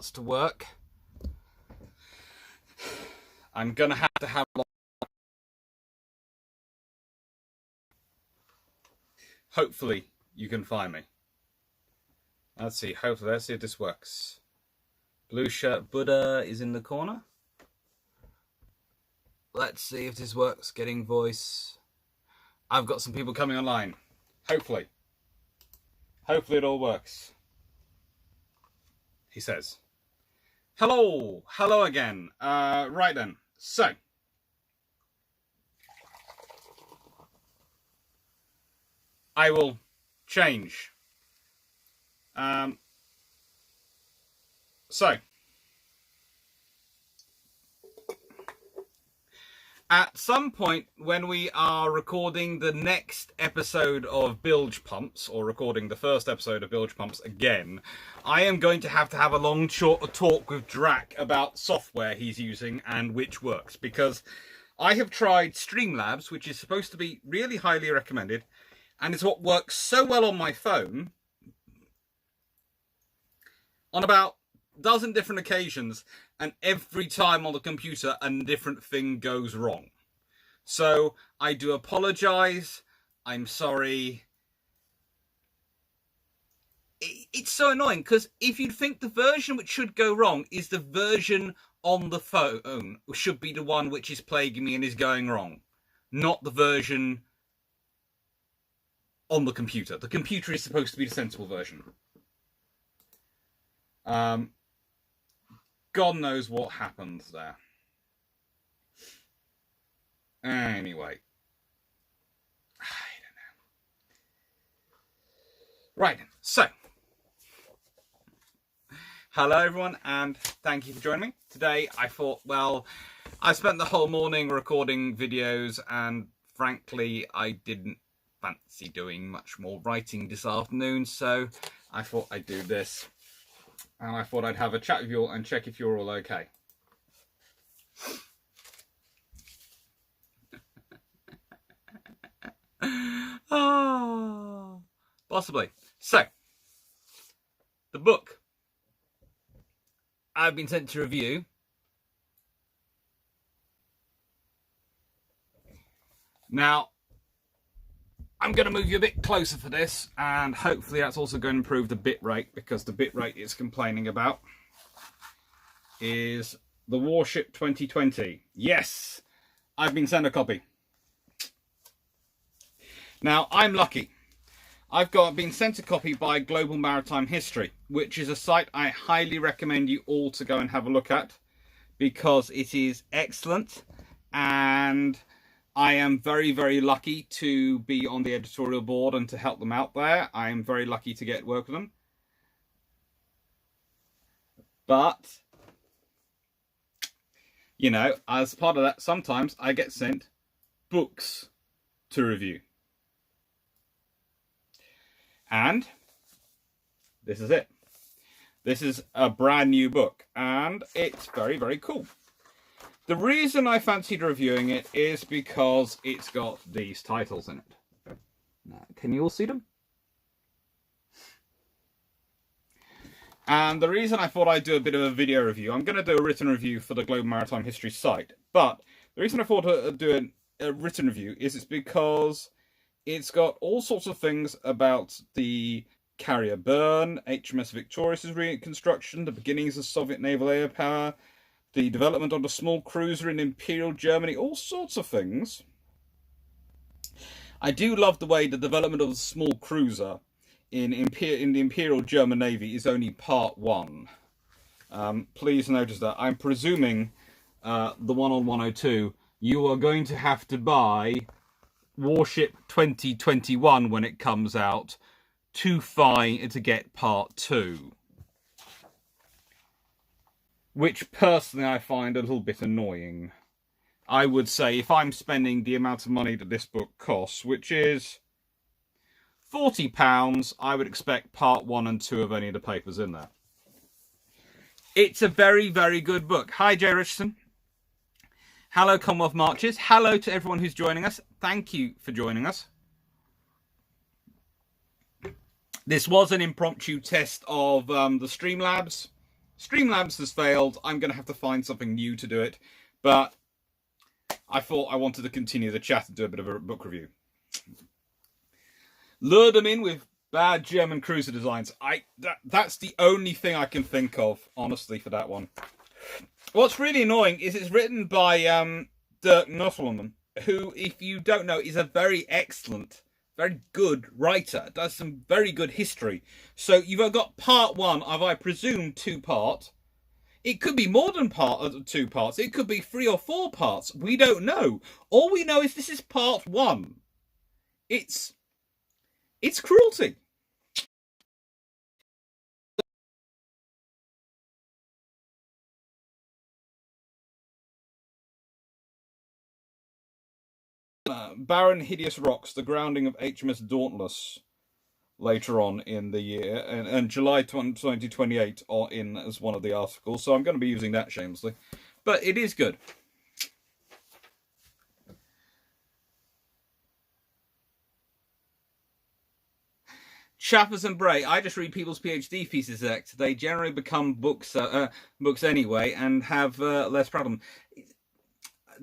to work. I'm going to have hopefully you can find me. Let's see, hopefully, let's see if this works. Blue shirt Buddha is in the corner. Let's see if this works. Getting voice. I've got some people coming online. Hopefully. Hopefully it all works. He says. Hello. Hello again. Right then. So. I will change. At some point when we are recording the next episode of Bilge Pumps, or recording the first episode of Bilge Pumps again, I am going to have a long talk with Drac about software he's using and which works, because I have tried Streamlabs, which is supposed to be really highly recommended, and it's what works so well on my phone on about a dozen different occasions, and every time on the computer a different thing goes wrong. So I do apologize. I'm sorry. It's so annoying, because if you think the version which should go wrong is the version on the phone, should be the one which is plaguing me and is going wrong, not the version on the computer. The computer is supposed to be the sensible version. God knows what happens there. Anyway. I don't know. Right, so. Hello everyone, and thank you for joining me. Today I thought, well, I spent the whole morning recording videos, and frankly I didn't fancy doing much more writing this afternoon, so I thought I'd do this. And I thought I'd have a chat with you all and check if you're all okay. Oh, possibly. So, the book I've been sent to review now. I'm going to move you a bit closer for this, and hopefully that's also going to improve the bit rate, because the bit rate it's complaining about is the Warship 2020. Yes, I've been sent a copy. Now, I'm lucky. I've been sent a copy by Global Maritime History, which is a site I highly recommend you all to go and have a look at, because it is excellent, and I am very, very lucky to be on the editorial board and to help them out there. I am very lucky to get work with them. But, you know, as part of that, sometimes I get sent books to review. And this is it. This is a brand new book, and it's very, very cool. The reason I fancied reviewing it is because it's got these titles in it. Now, can you all see them? And the reason I thought I'd do a bit of a video review, I'm going to do a written review for the Global Maritime History site, but the reason I thought I'd do a written review is it's because it's got all sorts of things about the carrier burn, HMS Victorious' reconstruction, the beginnings of Soviet naval air power, the development of the small cruiser in Imperial Germany, all sorts of things. I do love the way the development of the small cruiser in the Imperial German Navy is only part one. Please notice that I'm presuming the one on 102, you are going to have to buy Warship 2021 when it comes out to get part 2. Which personally I find a little bit annoying. I would say if I'm spending the amount of money that this book costs, which is £40, I would expect part 1 and 2 of any of the papers in there. It's a very, very good book. Hi, Jay Richardson. Hello, Commonwealth Marches. Hello to everyone who's joining us. Thank you for joining us. This was an impromptu test of the Streamlabs. Streamlabs has failed. I'm going to have to find something new to do it. But I thought I wanted to continue the chat and do a bit of a book review. Lure them in with bad German cruiser designs. That's the only thing I can think of, honestly, for that one. What's really annoying is it's written by Dirk Nusselman, who, if you don't know, is a very excellent, very good writer. Does some very good history. So you've got part one of, I presume, 2-part. It could be more than 2 parts. It could be 3 or 4 parts. We don't know. All we know is this is part 1. It's cruelty. Baron Hideous Rocks, the grounding of HMS Dauntless later on in the year, and July 2028 are in as one of the articles, so I'm going to be using that shamelessly. But it is good. Chaffers and Bray, I just read people's PhD thesis act. They generally become books anyway and have less problem.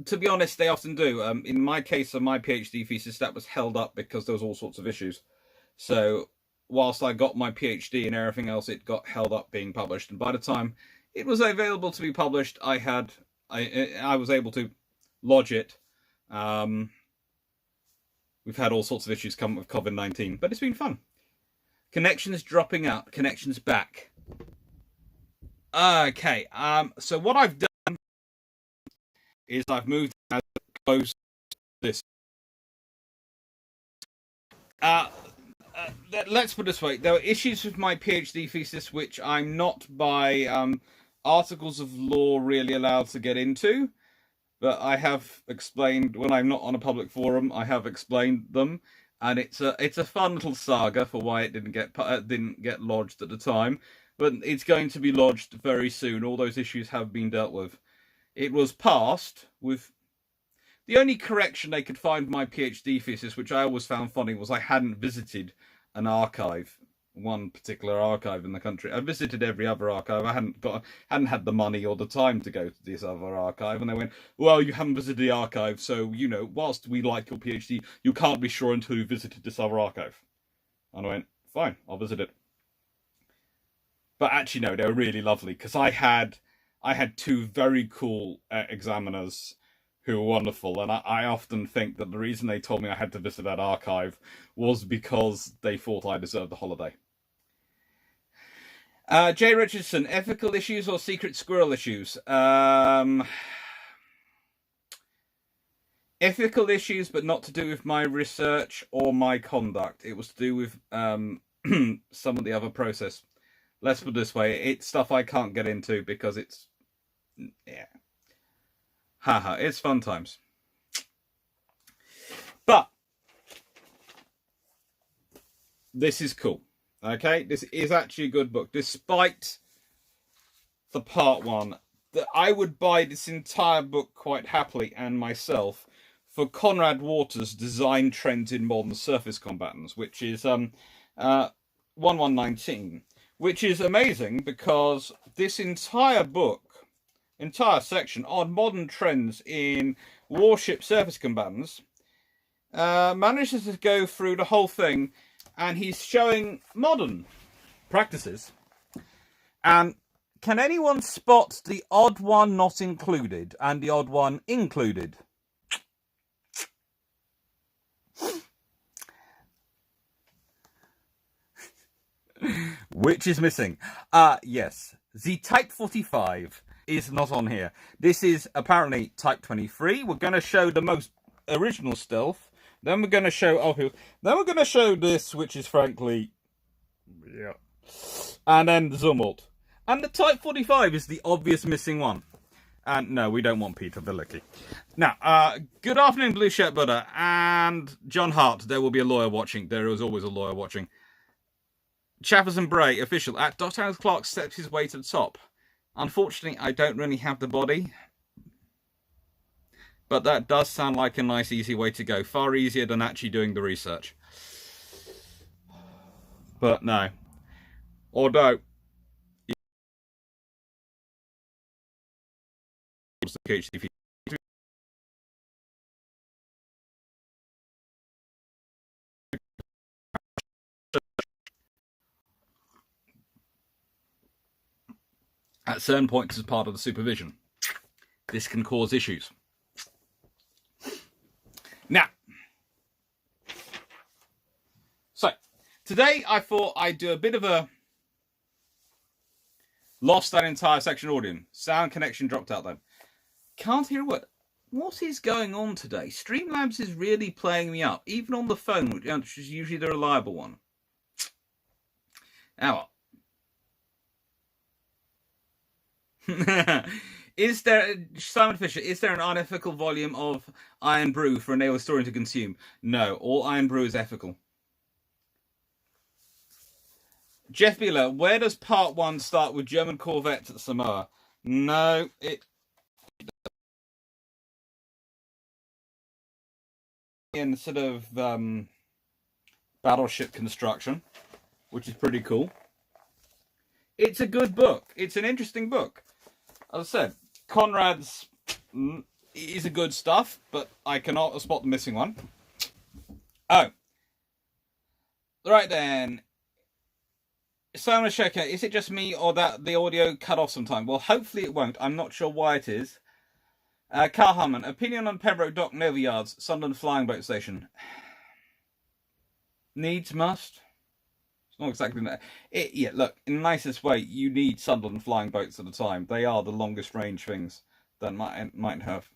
To be honest, they often do. In my case of my PhD thesis, that was held up because there was all sorts of issues. So whilst I got my PhD and everything else, it got held up being published. And by the time it was available to be published, I was able to lodge it. We've had all sorts of issues come with COVID-19, but it's been fun. Connections dropping out, connections back. Okay, so what I've done is I've moved as close to this. Let's put it this way. There were issues with my PhD thesis, which I'm not by articles of law really allowed to get into. But I have explained, when I'm not on a public forum, I have explained them. And it's a fun little saga for why it didn't get lodged at the time. But it's going to be lodged very soon. All those issues have been dealt with. It was passed with the only correction they could find in my PhD thesis, which I always found funny, was I hadn't visited an archive, one particular archive in the country. I visited every other archive. I hadn't had the money or the time to go to this other archive, and they went, "Well, you haven't visited the archive, so whilst we like your PhD, you can't be sure until you visited this other archive." And I went, "Fine, I'll visit it." But actually, no, they were really lovely because I had 2 very cool examiners who were wonderful, and I often think that the reason they told me I had to visit that archive was because they thought I deserved the holiday. Jay Richardson, ethical issues or secret squirrel issues? Ethical issues, but not to do with my research or my conduct. It was to do with some of the other process. Let's put it this way, it's stuff I can't get into because it's... yeah. Haha, it's fun times. But this is cool. Okay, this is actually a good book, despite the part 1. That I would buy this entire book quite happily and myself for Conrad Waters' Design Trends in Modern Surface Combatants, which is 1119, which is amazing because this entire section on modern trends in warship surface combatants manages to go through the whole thing, and he's showing modern practices. And can anyone spot the odd one not included and the odd one included? Which is missing? Yes, the Type 45 is not on here. This is apparently Type 23. We're going to show the most original stealth. Then we're going to show then we're going to show this, which is frankly, yeah. And then the Zumwalt. And the Type 45 is the obvious missing one. And no, we don't want Peter Villicki. Now, good afternoon, Blue Shirt Butter and John Hart. There will be a lawyer watching. There is always a lawyer watching. Chaffers and Bray, official. At Dr. Clark steps his way to the top. Unfortunately, I don't really have the body. But that does sound like a nice, easy way to go. Far easier than actually doing the research. But no. Although, HTTP. At certain points as part of the supervision. This can cause issues. Now, so today I thought I'd do a bit of a lost that entire section audio. Sound connection dropped out then. Can't hear a word. What is going on today? Streamlabs is really playing me up, even on the phone, which is usually the reliable one. Now, is there, Simon Fisher, is there an unethical volume of Iron Brew for a naval historian to consume? No, all Iron Brew is ethical. Jeff Beeler, where does part 1 start with German corvettes at Samoa? No, it... in sort of battleship construction, which is pretty cool. It's a good book. It's an interesting book. As I said, Conrad's is a good stuff, but I cannot spot the missing one. Oh. Right then. Simon Shecker, is it just me or that the audio cut off sometime? Well, hopefully it won't. I'm not sure why it is. Carl Harmon, opinion on Pembroke Dock Navy Yards, Sunderland Flying Boat Station. Needs must. It's not exactly that. Yeah, look, in the nicest way, you need Sunderland flying boats at a time. They are the longest range things that might have.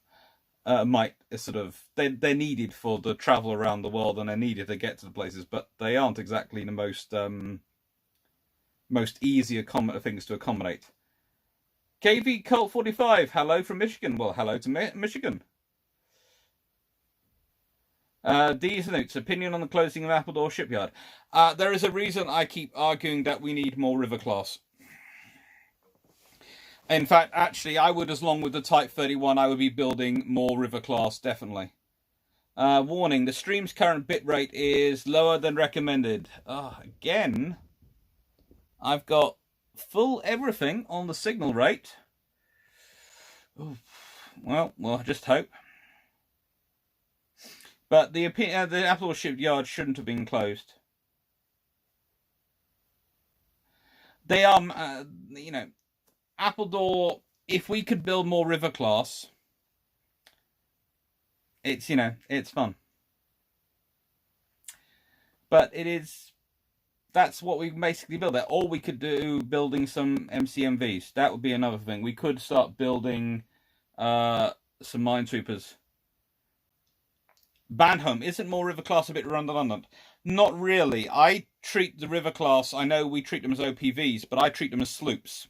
They're needed for the travel around the world, and they're needed to get to the places, but they aren't exactly the most easy things to accommodate. KV Colt 45, hello from Michigan. Well, hello to Michigan. These notes, opinion on the closing of Appledore Shipyard. There is a reason I keep arguing that we need more River class. In fact, actually, I would, as long with the Type 31, I would be building more River class, definitely. Warning, the stream's current bitrate is lower than recommended. Again, I've got full everything on the signal rate. Ooh. Well, we'll just hope. But the Appledore Shipyard shouldn't have been closed. They are, Appledore, if we could build more River class, it's, it's fun. But that's what we basically build there. Or we could do building some MCMVs. That would be another thing. We could start building some minesweepers. Banham, isn't more River class a bit redundant? Not really. I treat the River class, I know we treat them as OPVs, but I treat them as sloops.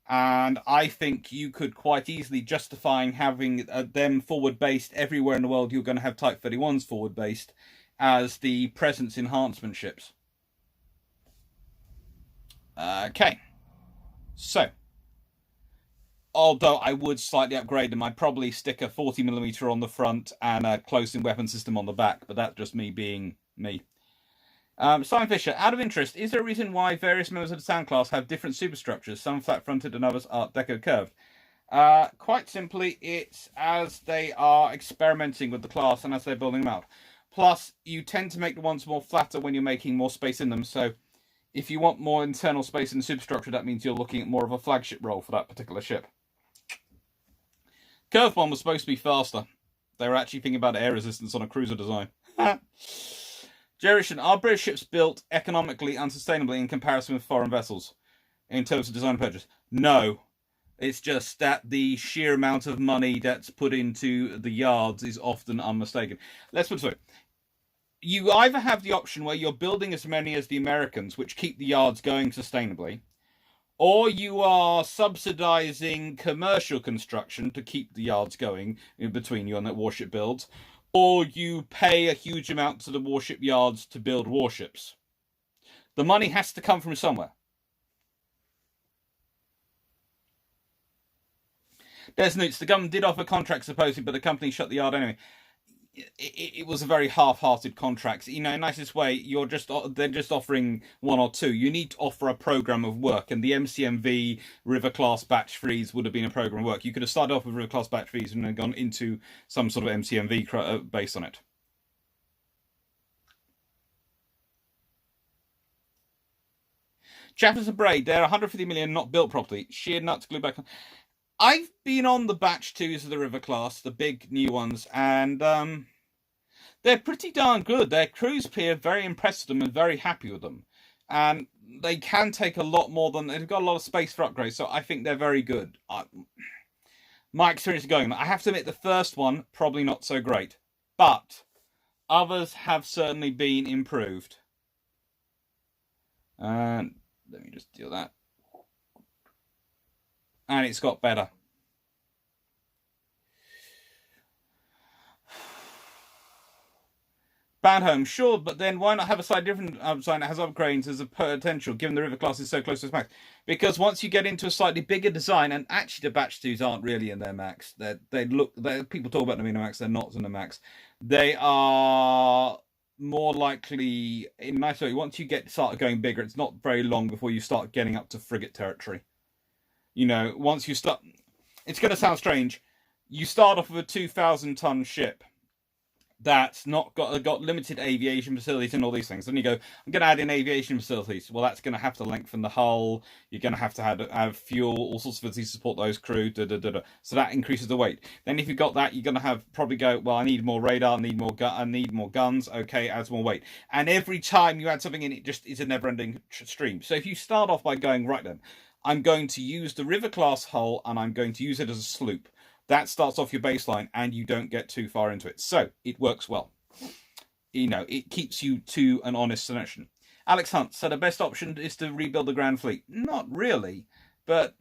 And I think you could quite easily justify having them forward-based everywhere in the world. You're going to have Type 31s forward-based as the presence enhancement ships. Okay. So, although I would slightly upgrade them, I'd probably stick a 40mm on the front and a close-in weapon system on the back, but that's just me being me. Simon Fisher, out of interest, is there a reason why various members of the Sound class have different superstructures, some flat-fronted and others Art Deco curved? Quite simply, it's as they are experimenting with the class and as they're building them out. Plus, you tend to make the ones more flatter when you're making more space in them, so if you want more internal space in the superstructure, that means you're looking at more of a flagship role for that particular ship. Curved one was supposed to be faster. They were actually thinking about air resistance on a cruiser design. Jerrishan, are British ships built economically and sustainably in comparison with foreign vessels in terms of design and purchase? No. It's just that the sheer amount of money that's put into the yards is often unmistaken. Let's put it this way. You either have the option where you're building as many as the Americans, which keep the yards going sustainably, or you are subsidizing commercial construction to keep the yards going in between you and that warship builds, or you pay a huge amount to the warship yards to build warships. The money has to come from somewhere. Des Newts, the government did offer contracts supposedly, but the company shut the yard anyway. it was a very half-hearted contract. You know, in nicest way, they're just offering one or two. You need to offer a program of work, and the MCMV River Class Batch Freeze would have been a program of work. You could have started off with River Class Batch Freeze and then gone into some sort of MCMV based on it. Chapters of Braid, they're 150 million, not built properly. Sheer nuts, glue back on. I've been on the batch 2s of the River Class, the big new ones, and they're pretty darn good. Their crews appear very impressed with them and very happy with them. And they can take a lot more than... They've got a lot of space for upgrades, so I think they're very good. My experience of going, I have to admit, the first one, probably not so great. But others have certainly been improved. And let me just deal that. And it's got better. Bad Home, sure, but then why not have a slightly different design that has upgrades as a potential, given the River Class is so close to its max? Because once you get into a slightly bigger design, and actually the Batch 2s aren't really in their max. People talk about them in their max, they're not in the max. They are more likely, in a nice way, once you start going bigger, it's not very long before you start getting up to frigate territory. You know, once you start... It's going to sound strange. You start off with a 2,000-ton ship that's not got limited aviation facilities and all these things. Then you go, I'm going to add in aviation facilities. Well, that's going to have to lengthen the hull. You're going to have fuel, all sorts of facilities to support those crew. So that increases the weight. Then if you've got that, you're going to probably go, well, I need more radar, I need more guns. Okay, adds more weight. And every time you add something in, it just is a never-ending stream. So if you start off by going, right then, I'm going to use the River Class hull and I'm going to use it as a sloop. That starts off your baseline and you don't get too far into it. So it works well. You know, it keeps you to an honest selection. Alex Hunt, so the best option is to rebuild the Grand Fleet. Not really, but,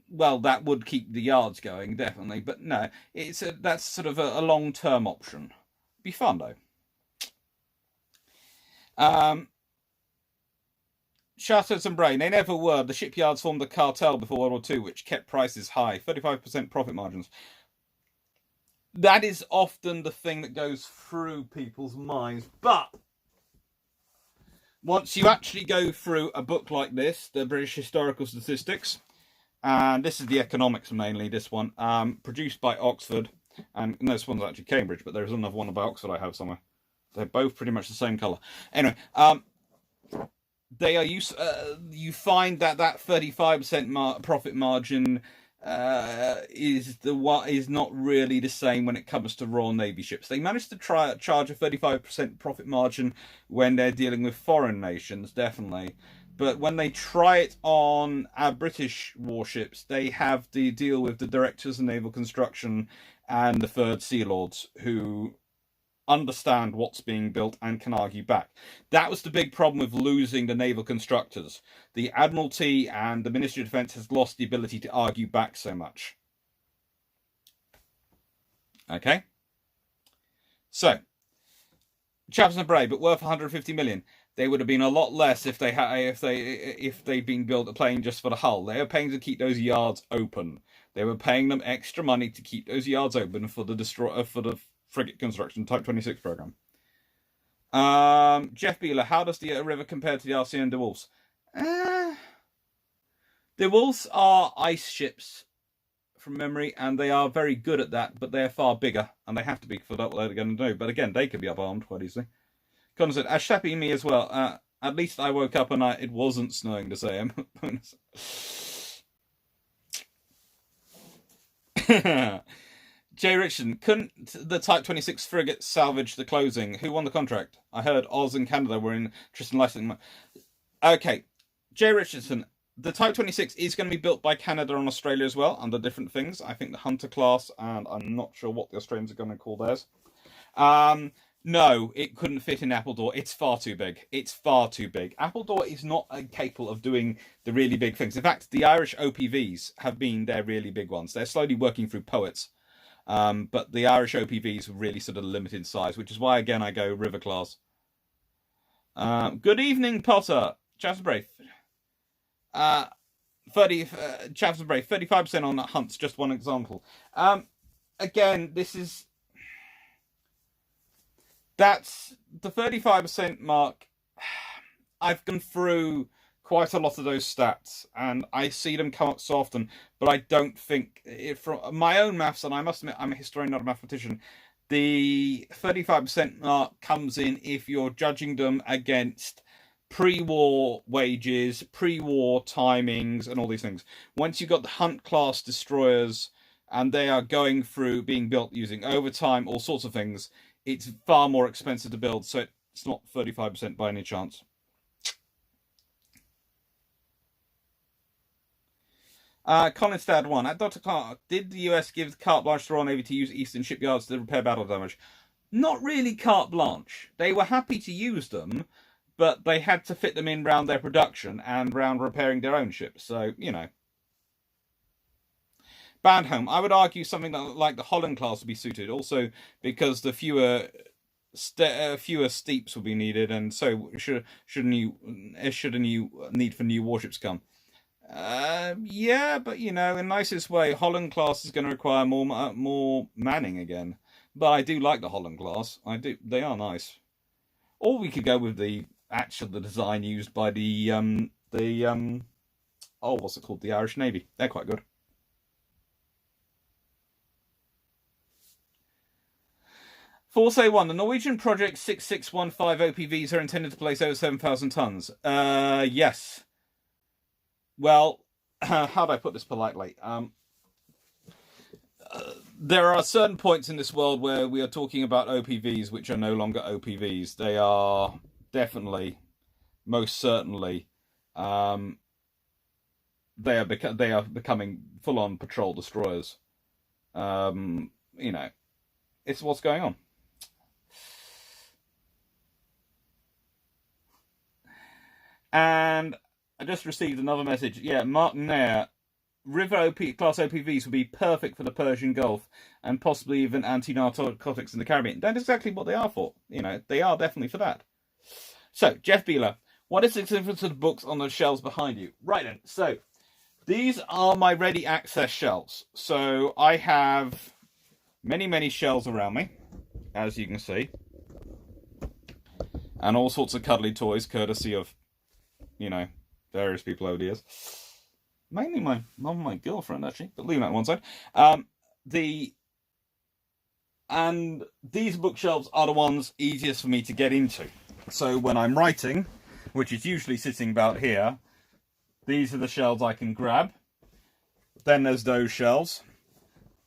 well, that would keep the yards going, definitely. But no, that's sort of a long-term option. Be fun, though. Chateaux and Brain, they never were. The shipyards formed a cartel before World War II, which kept prices high. 35% profit margins. That is often the thing that goes through people's minds. But once you actually go through a book like this, the British Historical Statistics, and this is the economics mainly, this one, produced by Oxford, and no, this one's actually Cambridge, but there's another one by Oxford I have somewhere. They're both pretty much the same colour. Anyway, they are you find that 35% profit margin is not really the same when it comes to Royal Navy ships. They managed to charge a 35% profit margin when they're dealing with foreign nations, definitely. But when they try it on our British warships, they have to deal with the directors of naval construction and the Third Sea Lords, who understand what's being built and can argue back. That was the big problem with losing the naval constructors. The Admiralty and the Ministry of Defence has lost the ability to argue back so much. Okay? So, Chaps and Bray, but worth 150 million. They would have been a lot less if they'd been built a plane just for the hull. They were paying to keep those yards open. They were paying them extra money to keep those yards open for the frigate construction Type 26 program. Jeff Beeler, how does the River compare to the RCN DeWolfs? DeWolfs are ice ships from memory, and they are very good at that, but they're far bigger, and they have to be for what they're going to do. But again, they could be up-armed quite easily. Connor said, Ashtapi me as well. At least I woke up and it wasn't snowing this AM. Jay Richardson, couldn't the Type 26 frigate salvage the closing? Who won the contract? I heard Oz and Canada were interested in licensing. Okay, Jay Richardson, the Type 26 is going to be built by Canada and Australia as well, under different things. I think the Hunter class, and I'm not sure what the Australians are going to call theirs. No, it couldn't fit in Appledore. It's far too big. It's far too big. Appledore is not capable of doing the really big things. In fact, the Irish OPVs have been their really big ones. They're slowly working through poets. But the Irish OPVs are really sort of limited size, which is why, again, I go River class. Good evening, Potter. Chaps Brave. 35% on that Hunt's just one example. Again, this is... That's the 35% mark. I've gone through quite a lot of those stats, and I see them come up so often, but I don't think, from my own maths, and I must admit I'm a historian, not a mathematician, the 35% mark comes in if you're judging them against pre-war wages, pre-war timings, and all these things. Once you've got the Hunt class destroyers, and they are going through being built using overtime, all sorts of things, it's far more expensive to build, so it's not 35% by any chance. Colinstad 1. At Dr. Clark, did the US give carte blanche to the Royal Navy to use eastern shipyards to repair battle damage? Not really carte blanche. They were happy to use them, but they had to fit them in round their production and round repairing their own ships. So, you know. Bandholm. I would argue something like the Holland class would be suited, also because the fewer steeps will be needed, and so should a new need for new warships come. Yeah, but you know, in the nicest way, Holland class is going to require more manning again. But I do like the Holland class. I do. They are nice. Or we could go with the design used by the what's it called? The Irish Navy. They're quite good. Force A1, the Norwegian Project 6615 OPVs are intended to place over 7,000 tons. Yes. Well, how do I put this politely? There are certain points in this world where we are talking about OPVs which are no longer OPVs. They are definitely, most certainly, they are becoming full-on patrol destroyers. You know, it's what's going on. And I just received another message. Yeah, Martin there. River class OPVs would be perfect for the Persian Gulf and possibly even anti-narcotics in the Caribbean. That's exactly what they are for. You know, they are definitely for that. So, Jeff Beeler, what is the significance of the books on the shelves behind you? Right then, so these are my ready access shelves. So I have many shelves around me, as you can see, and all sorts of cuddly toys, courtesy of, you know, various people over the years. Mainly my mum, my girlfriend, actually, but leave that on one side. And these bookshelves are the ones easiest for me to get into. So when I'm writing, which is usually sitting about here, these are the shelves I can grab. Then there's those shelves.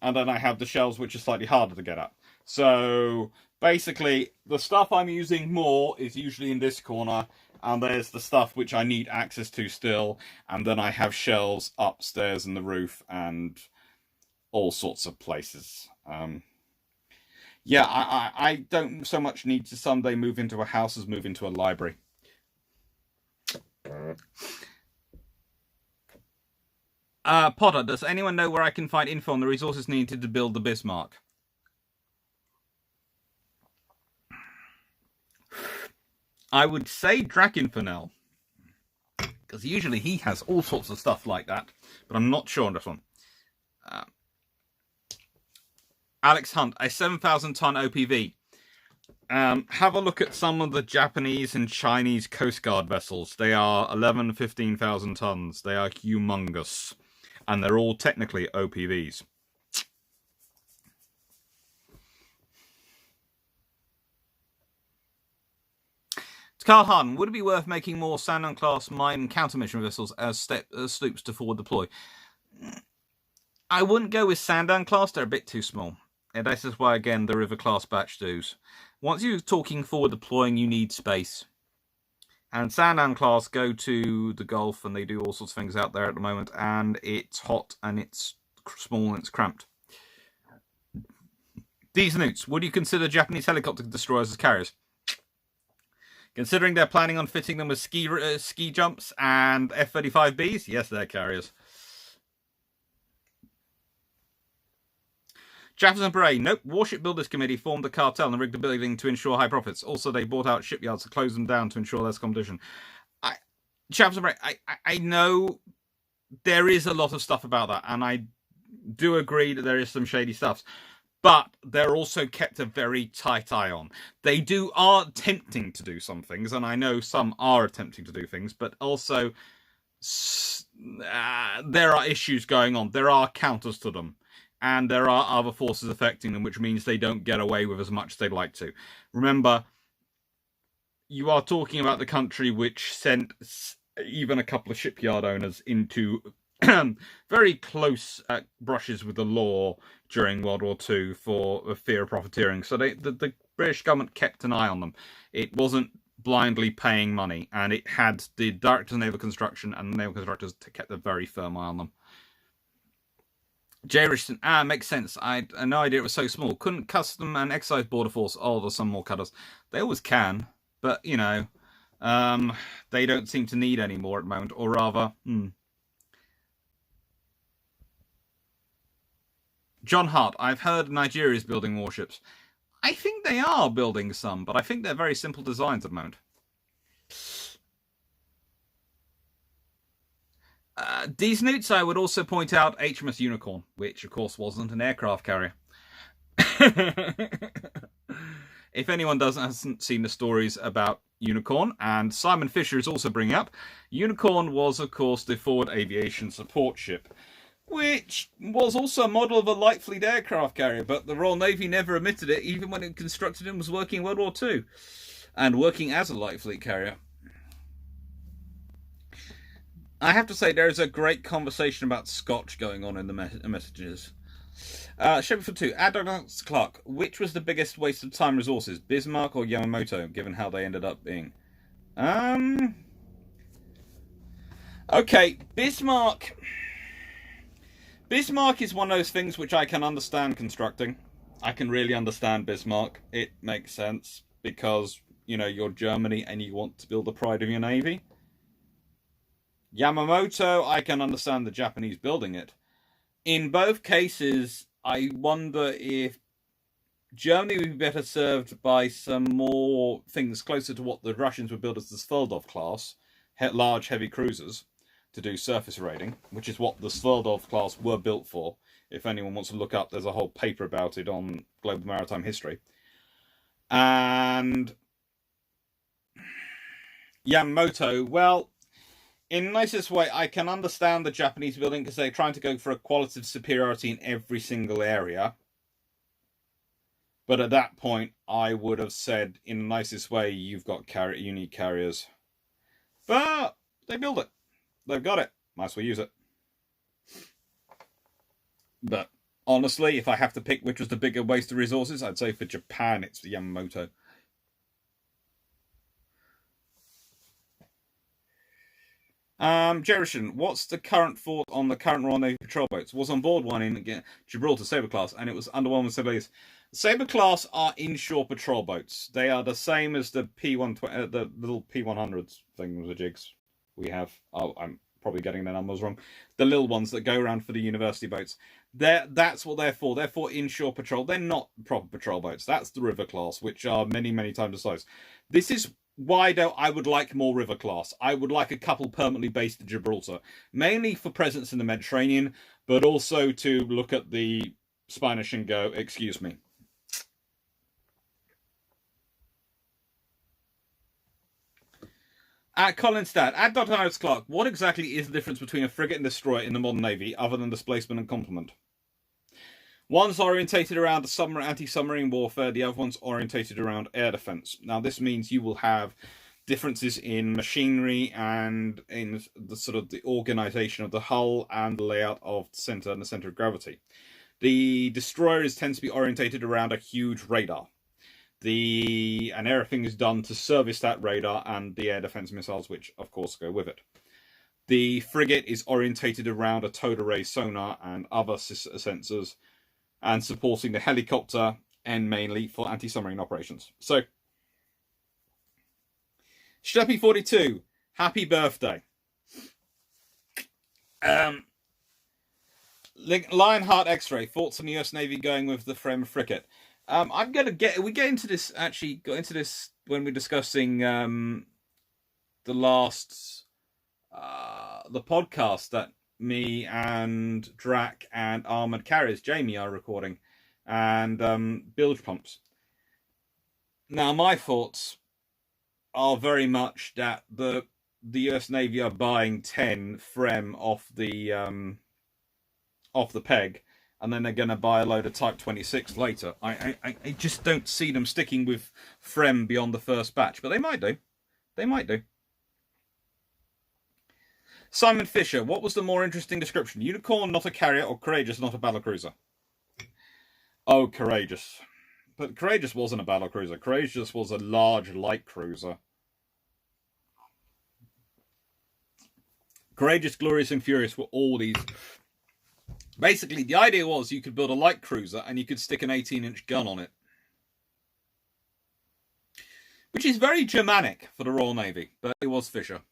And then I have the shelves which are slightly harder to get at. So basically, the stuff I'm using more is usually in this corner. And there's the stuff which I need access to still. And then I have shelves upstairs in the roof and all sorts of places. Yeah, I don't so much need to someday move into a house as move into a library. Potter, does anyone know where I can find info on the resources needed to build the Bismarck? I would say Drakenfernel, because usually he has all sorts of stuff like that, but I'm not sure on this one. Alex Hunt, a 7,000-ton OPV. Have a look at some of the Japanese and Chinese Coast Guard vessels. They are 11,000 to 15,000 tons. They are humongous, and they're all technically OPVs. Carl Harden, would it be worth making more Sandown-class mine countermission vessels as sloops to forward deploy? I wouldn't go with Sandown-class. They're a bit too small. And this is why, again, the River-class batch do's. Once you're talking forward deploying, you need space. And Sandown-class go to the Gulf, and they do all sorts of things out there at the moment, and it's hot, and it's small, and it's cramped. These newts, would you consider Japanese helicopter destroyers as carriers? Considering they're planning on fitting them with ski jumps and F-35Bs, yes, they're carriers. Jefferson Bray, nope. Warship Builders Committee formed a cartel and rigged the building to ensure high profits. Also, they bought out shipyards to close them down to ensure less competition. Jefferson Bray, I know there is a lot of stuff about that, and I do agree that there is some shady stuff. but they're also kept a very tight eye on. They are attempting to do some things, and I know some are attempting to do things, but also there are issues going on. There are counters to them, and there are other forces affecting them, which means they don't get away with as much as they'd like to. Remember, you are talking about the country which sent even a couple of shipyard owners into very close brushes with the law during World War II for fear of profiteering. So the British government kept an eye on them. It wasn't blindly paying money, and it had the Directors of Naval Construction and the Naval Constructors kept a very firm eye on them. Jay Richardson, makes sense. I had no idea it was so small. Couldn't Custom and Excise Border Force order some more cutters? They always can, but, you know, they don't seem to need any more at the moment, or rather, John Hart, I've heard Nigeria's building warships. I think they are building some, but I think they're very simple designs at the moment. These newts, I would also point out HMS Unicorn, which of course wasn't an aircraft carrier. If anyone hasn't seen the stories about Unicorn, and Simon Fisher is also bringing up, Unicorn was of course the forward aviation support ship, which was also a model of a light fleet aircraft carrier, but the Royal Navy never admitted it, even when it constructed and was working in World War II, and working as a light fleet carrier. I have to say, there is a great conversation about Scotch going on in the messages. Shepard 2, Adolphus Clark, which was the biggest waste of time and resources, Bismarck or Yamamoto, given how they ended up being? Okay, Bismarck is one of those things which I can understand constructing. I can really understand Bismarck. It makes sense because, you know, you're Germany and you want to build the pride of your navy. Yamamoto, I can understand the Japanese building it. In both cases, I wonder if Germany would be better served by some more things closer to what the Russians would build as the Sveldov class, large heavy cruisers, to do surface raiding, which is what the Sveldov class were built for. If anyone wants to look up, there's a whole paper about it on Global Maritime History. And Yamamoto, well, in the nicest way, I can understand the Japanese building because they're trying to go for a qualitative superiority in every single area. But at that point, I would have said, in the nicest way, you need carriers. But they build it. They've got it. Might as well use it. But honestly, if I have to pick which was the bigger waste of resources, I'd say for Japan, it's the Yamamoto. Jerison, what's the current thought on the current Royal Navy patrol boats? Was on board one in Gibraltar Sabre class, and it was underwhelming with civilians. Sabre class are inshore patrol boats. They are the same as the P120, the little P100s thing with the jigs we have. Oh, I'm probably getting the numbers wrong. The little ones that go around for the university boats. That's what they're for. They're for inshore patrol. They're not proper patrol boats. That's the river class, which are many, many times the size. This is why I would like more river class. I would like a couple permanently based at Gibraltar, mainly for presence in the Mediterranean, but also to look at the Spanish and go, excuse me. At Colinstad, at Dr. Harris Clark, what exactly is the difference between a frigate and destroyer in the modern Navy, other than displacement and complement? One's orientated around anti-submarine warfare, the other one's orientated around air defense. Now, this means you will have differences in machinery and in the sort of the organization of the hull and the layout of the center and the center of gravity. The destroyers tend to be orientated around a huge radar. And everything is done to service that radar and the air defense missiles, which of course go with it. The frigate is orientated around a towed array sonar and other sensors, and supporting the helicopter and mainly for anti-submarine operations. So, Sheppy42, happy birthday. Lionheart X-Ray, thoughts on the US Navy going with the Frem frigate? We get into this when we're discussing the podcast that me and Drac and Armored Carriers Jamie are recording, and bilge pumps. Now, my thoughts are very much that the US Navy are buying 10 FREM off the peg, and then they're going to buy a load of Type 26 later. I just don't see them sticking with FREM beyond the first batch, but they might do. They might do. Simon Fisher, what was the more interesting description? Unicorn, not a carrier, or Courageous, not a battlecruiser? Oh, Courageous. But Courageous wasn't a battlecruiser. Courageous was a large light cruiser. Courageous, Glorious, and Furious were all these. Basically, the idea was you could build a light cruiser and you could stick an 18-inch gun on it. Which is very Germanic for the Royal Navy, but it was Fisher.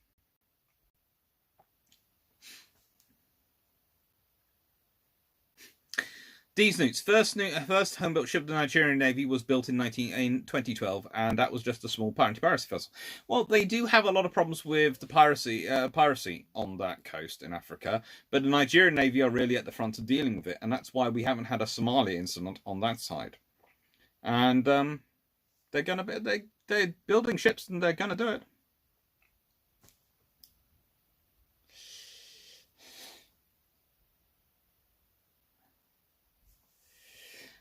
D-Snoots. First home-built ship of the Nigerian Navy was built in 2012, and that was just a small anti-piracy vessel. Well, they do have a lot of problems with the piracy on that coast in Africa, but the Nigerian Navy are really at the front of dealing with it, and that's why we haven't had a Somalia incident on that side. And they're building ships, and they're gonna do it.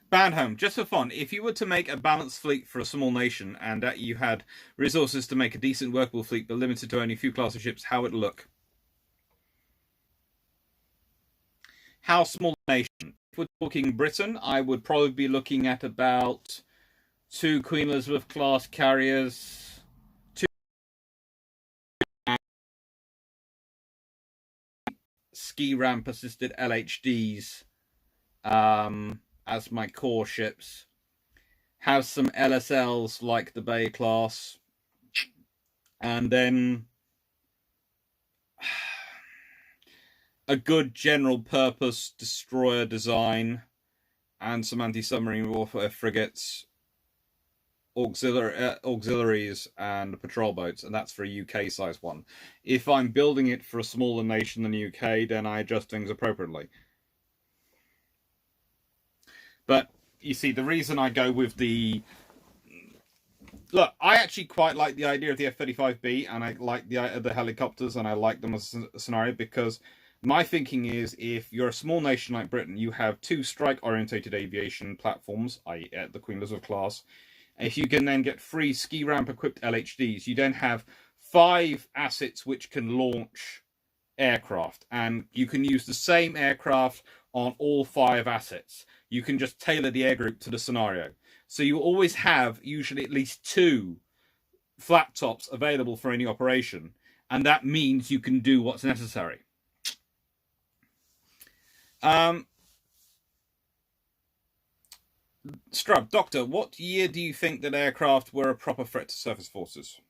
Bandhome, just for fun, if you were to make a balanced fleet for a small nation and that you had resources to make a decent workable fleet but limited to only a few classes of ships, how would it look? How small a nation? If we're talking Britain, I would probably be looking at about 2 Queen Elizabeth class carriers, 2 ski ramp assisted LHDs, as my core ships, have some LSLs like the Bay class, and then a good general purpose destroyer design, and some anti-submarine warfare frigates, auxiliaries, and patrol boats, and that's for a UK size one. If I'm building it for a smaller nation than the UK, then I adjust things appropriately. But, you see, the reason I go with the... Look, I actually quite like the idea of the F-35B, and I like the helicopters, and I like them as a scenario, because my thinking is, if you're a small nation like Britain, you have 2 strike-orientated aviation platforms, i.e. the Queen Elizabeth class. If you can then get 3 ski ramp-equipped LHDs, you then have 5 assets which can launch aircraft, and you can use the same aircraft on all 5 assets. You can just tailor the air group to the scenario. So you always have usually at least 2 flat tops available for any operation. And that means you can do what's necessary. Strub, Doctor, what year do you think that aircraft were a proper threat to surface forces?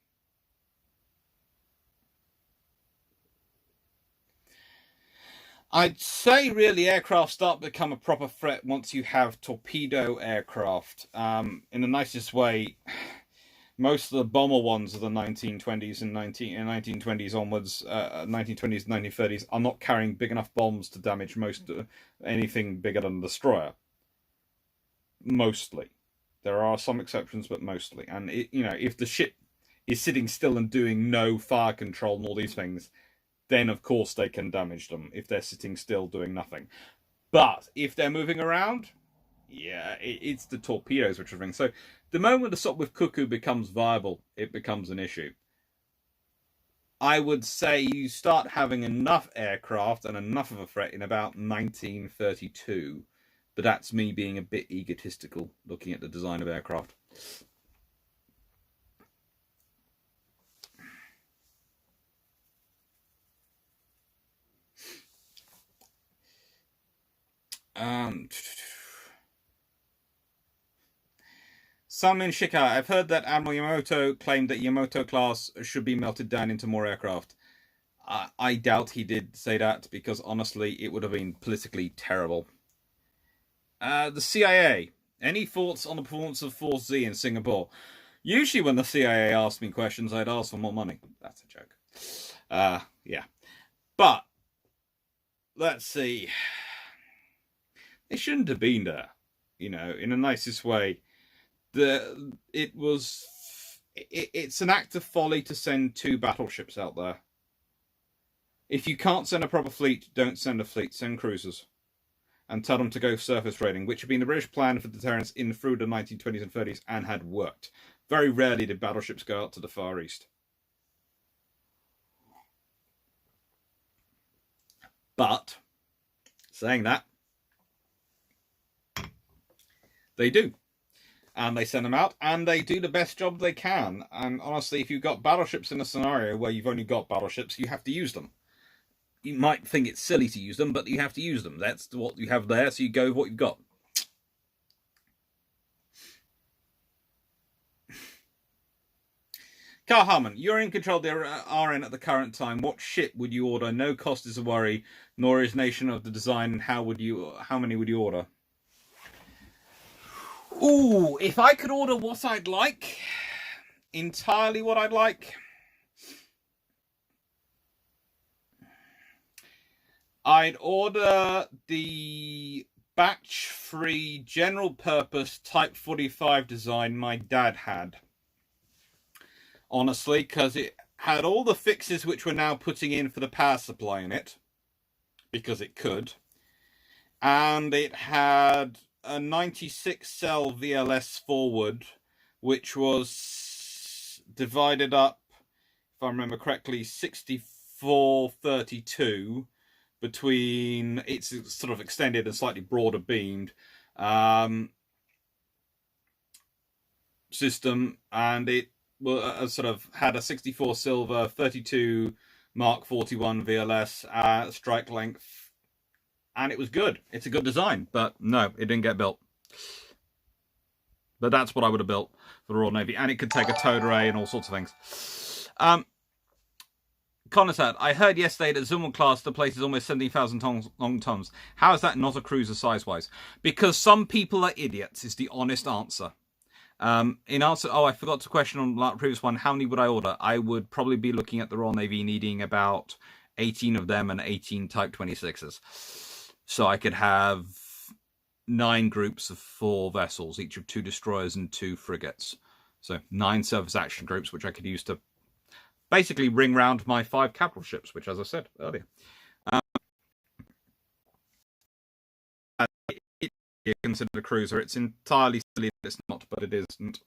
I'd say really aircraft start to become a proper threat once you have torpedo aircraft. In the nicest way, most of the bomber ones of the 1920s and 1920s onwards, 1920s and 1930s, are not carrying big enough bombs to damage anything bigger than a destroyer. Mostly. There are some exceptions, but mostly. And, if the ship is sitting still and doing no fire control and all these things, then of course they can damage them if they're sitting still doing nothing. But if they're moving around, yeah, it's the torpedoes which are ring. So the moment the Sop with Cuckoo becomes viable, it becomes an issue. I would say you start having enough aircraft and enough of a threat in about 1932. But that's me being a bit egotistical looking at the design of aircraft. Salmin Shikar, I've heard that Admiral Yamamoto claimed that Yamamoto class should be melted down into more aircraft. I doubt he did say that, because honestly it would have been politically terrible. The CIA, any thoughts on the performance of Force Z in Singapore? Usually when the CIA asks me questions, I'd ask for more money. That's a joke. Yeah. But, let's see. They shouldn't have been there. you know, in the nicest way. It's an act of folly to send 2 battleships out there. If you can't send a proper fleet, don't send a fleet. Send cruisers. And tell them to go surface raiding, which had been the British plan for deterrence in through the 1920s and 30s and had worked. Very rarely did battleships go out to the Far East. But, saying that, they do. And they send them out, and they do the best job they can. And honestly, if you've got battleships in a scenario where you've only got battleships, you have to use them. You might think it's silly to use them, but you have to use them. That's what you have there, so you go with what you've got. Carl Harmon, you're in control of the RN at the current time. What ship would you order? No cost is a worry, nor is nation of the design. How many would you order? Ooh, if I could order what I'd like, entirely what I'd like, I'd order the batch-free general-purpose Type 45 design my dad had. Honestly, because it had all the fixes which we're now putting in for the power supply in it, because it could, and it had a 96-cell VLS forward, which was divided up, if I remember correctly, 64-32, between its sort of extended and slightly broader beamed system, and it sort of had a 64 silver, 32 Mark 41 VLS strike length, and it was good. It's a good design, but no, it didn't get built. But that's what I would have built for the Royal Navy, and it could take a towed array and all sorts of things. Connor said, I heard yesterday that Zumwalt class the place is almost 17,000 tons. How is that not a cruiser size-wise? Because some people are idiots, is the honest answer. In answer, I forgot to question on the previous one, how many would I order? I would probably be looking at the Royal Navy needing about 18 of them and 18 Type 26s. So I could have 9 groups of 4 vessels, each of 2 destroyers and 2 frigates. So 9 surface action groups, which I could use to basically ring round my 5 capital ships, which, as I said earlier, you consider a cruiser. It's entirely silly that it's not, but it isn't.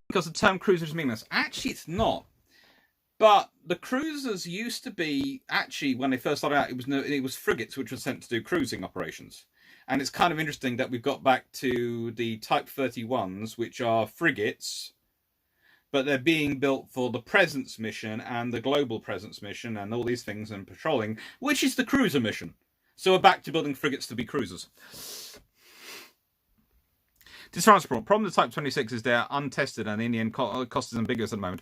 Because the term cruiser is meaningless. Actually, it's not. But the cruisers used to be, actually, when they first started out, it was frigates which were sent to do cruising operations. And it's kind of interesting that we've got back to the Type 31s, which are frigates, but they're being built for the Presence mission and the Global Presence mission and all these things and patrolling, which is the cruiser mission. So we're back to building frigates to be cruisers. Distransform. Problem with the Type 26 is they're untested and in the end cost is ambiguous at the moment.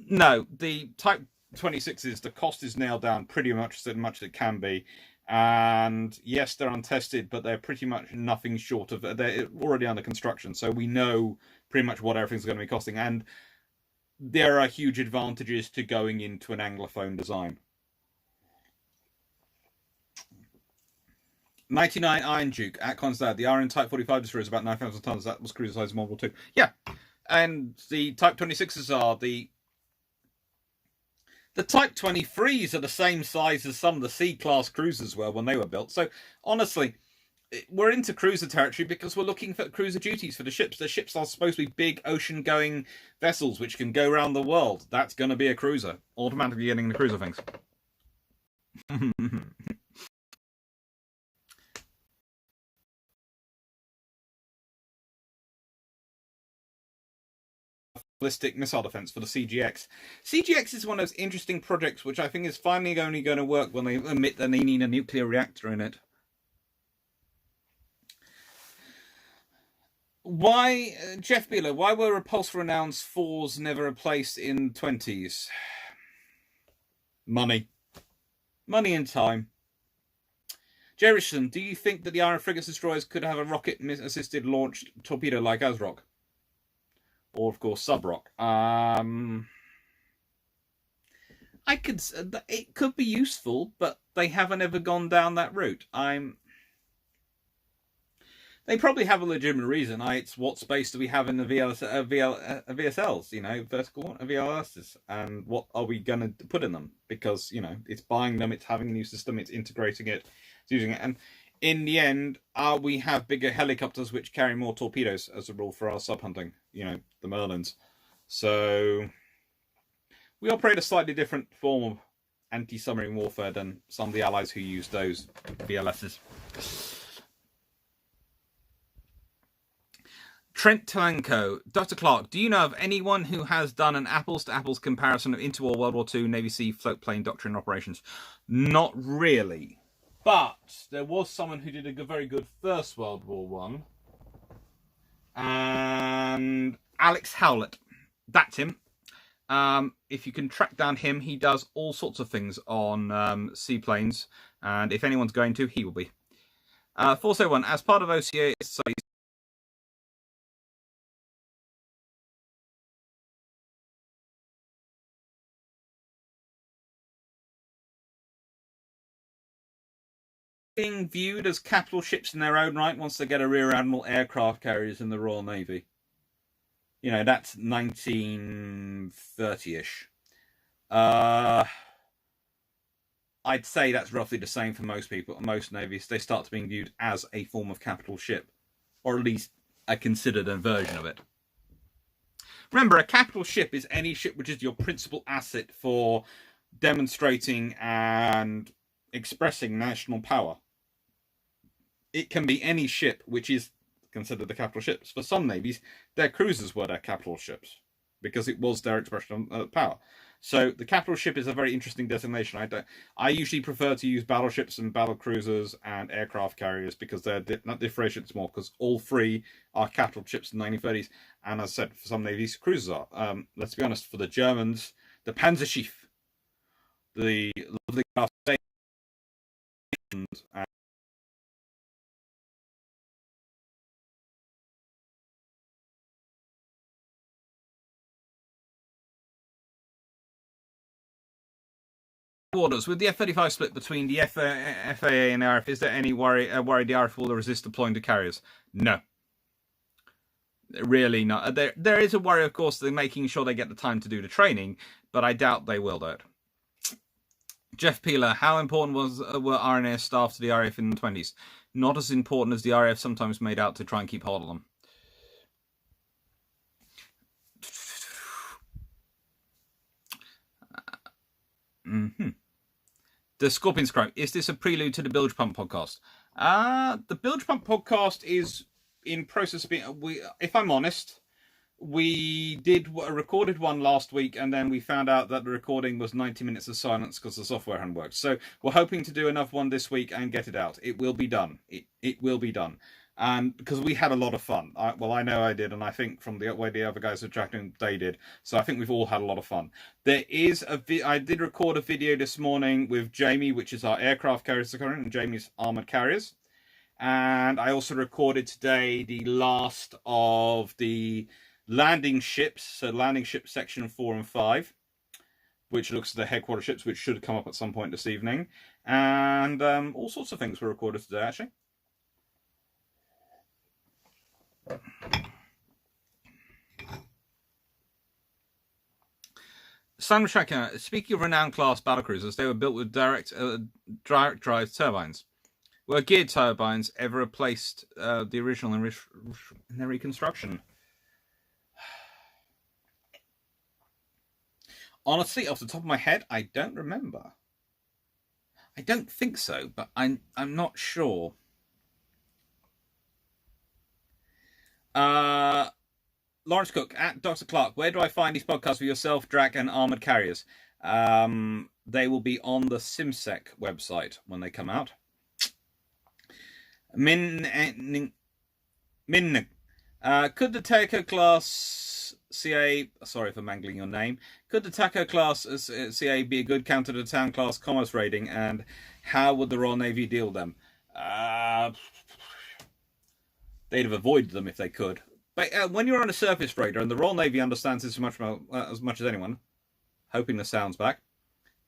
No, the Type 26s, the cost is nailed down pretty much as much as it can be. And yes, they're untested, but they're pretty much nothing short of, they're already under construction. So we know pretty much what everything's going to be costing. And there are huge advantages to going into an Anglophone design. 99 Iron Duke at Constad. The RN Type 45 destroyer is about 9,000 tons. That was cruiser size in World War II. Yeah. And the Type 26s are the Type 23s are the same size as some of the C-class cruisers were when they were built. So, honestly, we're into cruiser territory because we're looking for cruiser duties for the ships. The ships are supposed to be big ocean-going vessels which can go around the world. That's going to be a cruiser. Automatically getting the cruiser things. Ballistic missile defense for the CGX. CGX is one of those interesting projects which I think is finally only going to work when they admit that they need a nuclear reactor in it. Why, Jeff Beeler, why were repulsor renowned 4s never replaced in 20s? Money. Money and time. Jerison, do you think that the Iron Frigates destroyers could have a rocket-assisted launched torpedo like Asrock? Or, of course, Subrock? It could be useful, but they haven't ever gone down that route. They probably have a legitimate reason. It's what space do we have in the VSLs, you know, vertical VLSs, and what are we going to put in them? Because, you know, it's buying them, it's having a new system, it's integrating it, it's using it. And in the end, we have bigger helicopters which carry more torpedoes as a rule for our sub-hunting, you know, the Merlins. So we operate a slightly different form of anti-submarine warfare than some of the allies who use those VLSs. Trent Talanko, Dr. Clark, do you know of anyone who has done an apples-to-apples comparison of interwar World War II Navy Sea float plane doctrine operations? Not really. But there was someone who did a very good First World War I. And Alex Howlett. That's him. If you can track down him, he does all sorts of things on seaplanes. And if anyone's going to, he will be. 401, as part of OCA studies, being viewed as capital ships in their own right once they get a rear admiral aircraft carriers in the Royal Navy. You know, that's 1930-ish. I'd say that's roughly the same for most people, most navies. They start being viewed as a form of capital ship, or at least a considered version of it. Remember, a capital ship is any ship which is your principal asset for demonstrating and expressing national power. It can be any ship which is considered the capital ships. For some navies, their cruisers were their capital ships because it was their expression of power. So the capital ship is a very interesting designation. I usually prefer to use battleships and battle cruisers and aircraft carriers because they're not differentiated more, because all three are capital ships in the 1930s. And as I said, for some navies, cruisers are. Let's be honest, for the Germans, the Panzerschiff, the lovely and orders. With the F-35 split between the FAA and RF, is there any worry the RF will resist deploying to carriers? No. Really not. There is a worry, of course, they're making sure they get the time to do the training, but I doubt they will do it. Jeff Peeler, how important were RNAS staff to the RAF in the 20s? Not as important as the RAF sometimes made out to try and keep hold of them. The Scorpion Scrope, is this a prelude to the Bilge Pump podcast? The Bilge Pump podcast is in process of being... if I'm honest, we recorded one last week, and then we found out that the recording was 90 minutes of silence because the software hadn't worked. So we're hoping to do another one this week and get it out. It will be done. It will be done. And because we had a lot of fun. I know I did, and I think from the way the other guys are tracking, they did. So I think we've all had a lot of fun. There is I did record a video this morning with Jamie, which is our aircraft carriers current, and Jamie's armoured carriers. And I also recorded today the last of the landing ships, so landing ship section 4 and 5, which looks at the headquarter ships, which should come up at some point this evening. And all sorts of things were recorded today, actually. Simon Tracker, speaking of renowned class battlecruisers, they were built with direct drive turbines. Were geared turbines ever replaced the original in their reconstruction? Honestly, off the top of my head, I don't remember. I don't think so, but I'm not sure. Lawrence Cook, at Dr. Clark, where do I find these podcasts for yourself, Drac, and Armoured Carriers? They will be on the SimSec website when they come out. Min, could the Taco class CA, sorry for mangling your name, could the Taco class CA be a good counter to Town class commerce raiding, and how would the Royal Navy deal with them? They'd have avoided them if they could. But when you're on a surface freighter, and the Royal Navy understands this as much as anyone, hoping the sound's back,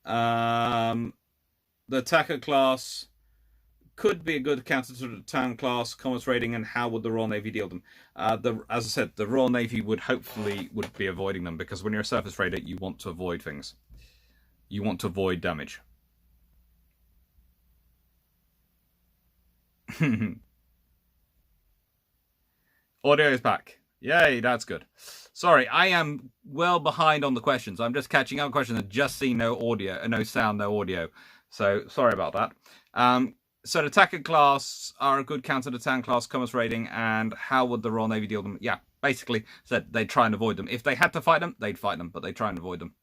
the attacker class could be a good counter to the town class, commerce raiding, and how would the Royal Navy deal with them? As I said, the Royal Navy would be avoiding them, because when you're a surface freighter, you want to avoid things. You want to avoid damage. Audio is back. Yay, that's good. Sorry, I am well behind on the questions. I'm just catching up on questions and just see no audio, no sound, no audio. So sorry about that. So the attacker class are a good counter to town class, commerce raiding, and how would the Royal Navy deal with them? Yeah, basically said they'd try and avoid them. If they had to fight them, they'd fight them, but they'd try and avoid them.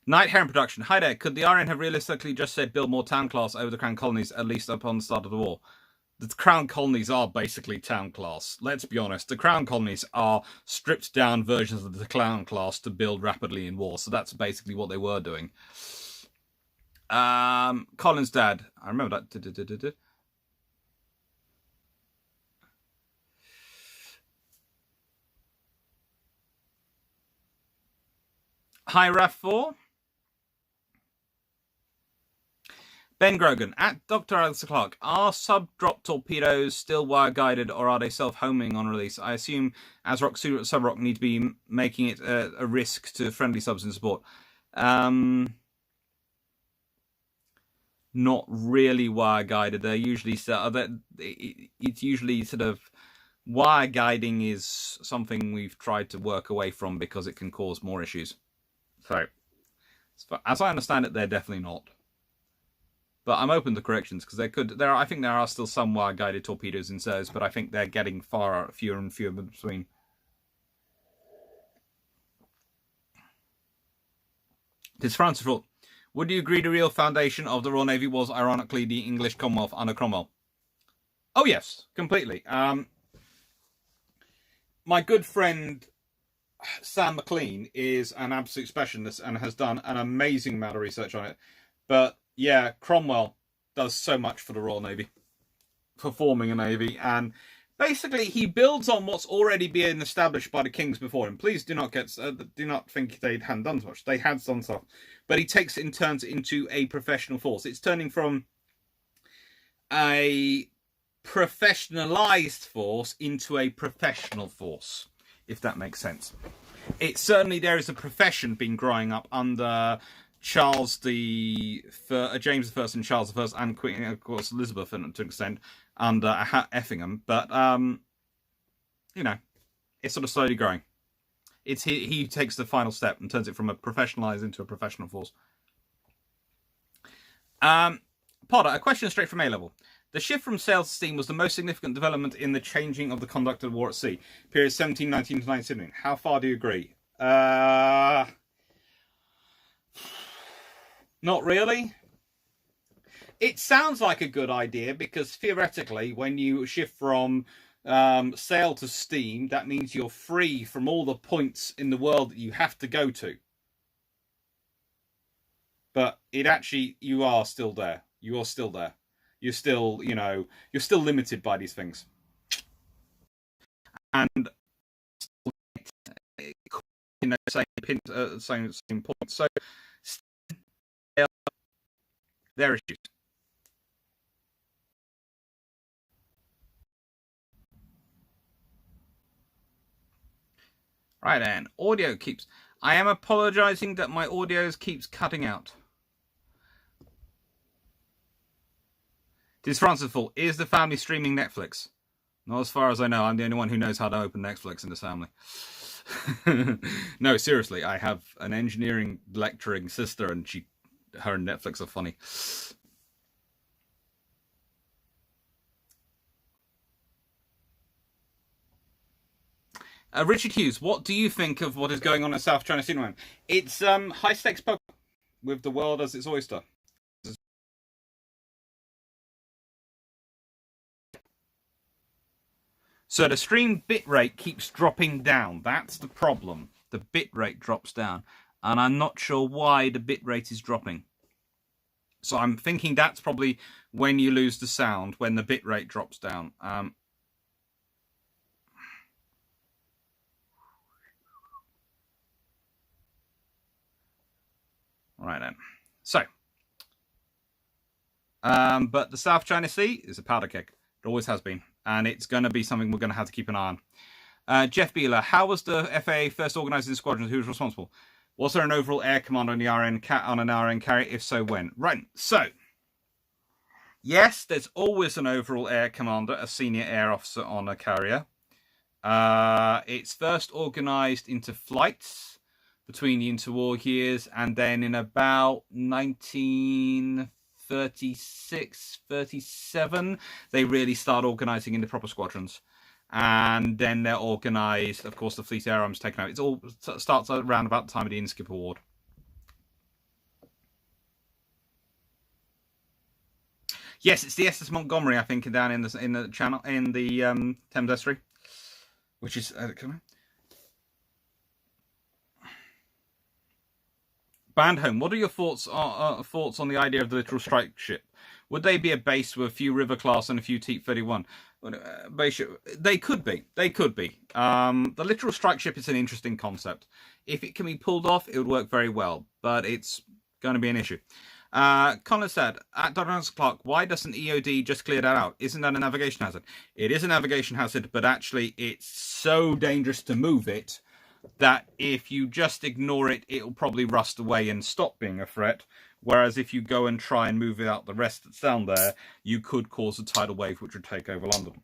Night Heron Production. Hi there. Could the RN have realistically just said build more town class over the Crown Colonies, at least upon the start of the war? The Crown Colonies are basically town class. Let's be honest. The Crown Colonies are stripped down versions of the Crown class to build rapidly in war. So that's basically what they were doing. Colin's dad. I remember that. Hi, Raf4. Ben Grogan, at Dr. Alex Clark, are sub-drop torpedoes still wire-guided, or are they self-homing on release? I assume ASRock, Subrock need to be making it a risk to friendly subs in support. Not really wire-guided. They're usually it's usually sort of wire-guiding is something we've tried to work away from because it can cause more issues. So, as I understand it, they're definitely not. But I'm open to corrections because I think there are still some wire-guided torpedoes in service, but I think they're getting fewer and fewer between. This Francis Rule. Would you agree the real foundation of the Royal Navy was, ironically, the English Commonwealth under Cromwell? Oh, yes, completely. My good friend Sam McLean is an absolute specialist and has done an amazing amount of research on it. But yeah, Cromwell does so much for the Royal Navy, for forming a navy, and basically he builds on what's already been established by the kings before him. Please do not think they hadn't done so much. They had done stuff, but he takes it and turns it into a professional force. It's turning from a professionalized force into a professional force, if that makes sense. There is a profession been growing up under James I and Charles I, and Queen, of course, Elizabeth to an extent, under Effingham. But it's sort of slowly growing. It's he takes the final step and turns it from a professionalized into a professional force. Potter, a question straight from A-level. The shift from sail to steam was the most significant development in the changing of the conduct of the war at sea, period 1719 to 1917. How far do you agree? Not really. It sounds like a good idea because theoretically, when you shift from sail to steam, that means you're free from all the points in the world that you have to go to. But you are still there. You are still there. You're still, you're still limited by these things. And same point. So their issues. Right then, audio keeps. I am apologizing that my audio keeps cutting out. This is Francis' fault. Is the family streaming Netflix? Not as far as I know. I'm the only one who knows how to open Netflix in this family. No, seriously, I have an engineering lecturing sister, and her and Netflix are funny. Richard Hughes, what do you think of what is going on in South China Sea at? It's high stakes poker with the world as its oyster. So the stream bitrate keeps dropping down. That's the problem. The bitrate drops down. and I'm not sure why the bit rate is dropping. So I'm thinking that's probably when you lose the sound, when the bit rate drops down. Right then. So, but the South China Sea is a powder keg. It always has been. And it's going to be something we're going to have to keep an eye on. Jeff Beeler, how was the FAA first organising the squadrons? Who was responsible? Was there an overall air commander on the on an RN carrier? If so, when? Right. So, yes, there's always an overall air commander, a senior air officer on a carrier. It's first organised into flights between the interwar years, and then in about 1936, 37, they really start organising into proper squadrons. And then they're organised, of course, the Fleet Air Arm's taken out. It all starts around about the time of the Inskip Award. Yes, it's the SS Montgomery, I think, down in the channel, in the Thames Estuary, which is... Bandholm, what are your thoughts on the idea of the littoral strike ship? Would they be a base with a few River class and a few Teep 31? They could be. They could be. The littoral strike ship is an interesting concept. If it can be pulled off, it would work very well, but it's going to be an issue. Connor said, at Dr. Clark, why doesn't EOD just clear that out? Isn't that a navigation hazard? It is a navigation hazard, but actually it's so dangerous to move it that if you just ignore it, it'll probably rust away and stop being a threat. Whereas if you go and try and move it out the rest that's down there, you could cause a tidal wave which would take over London.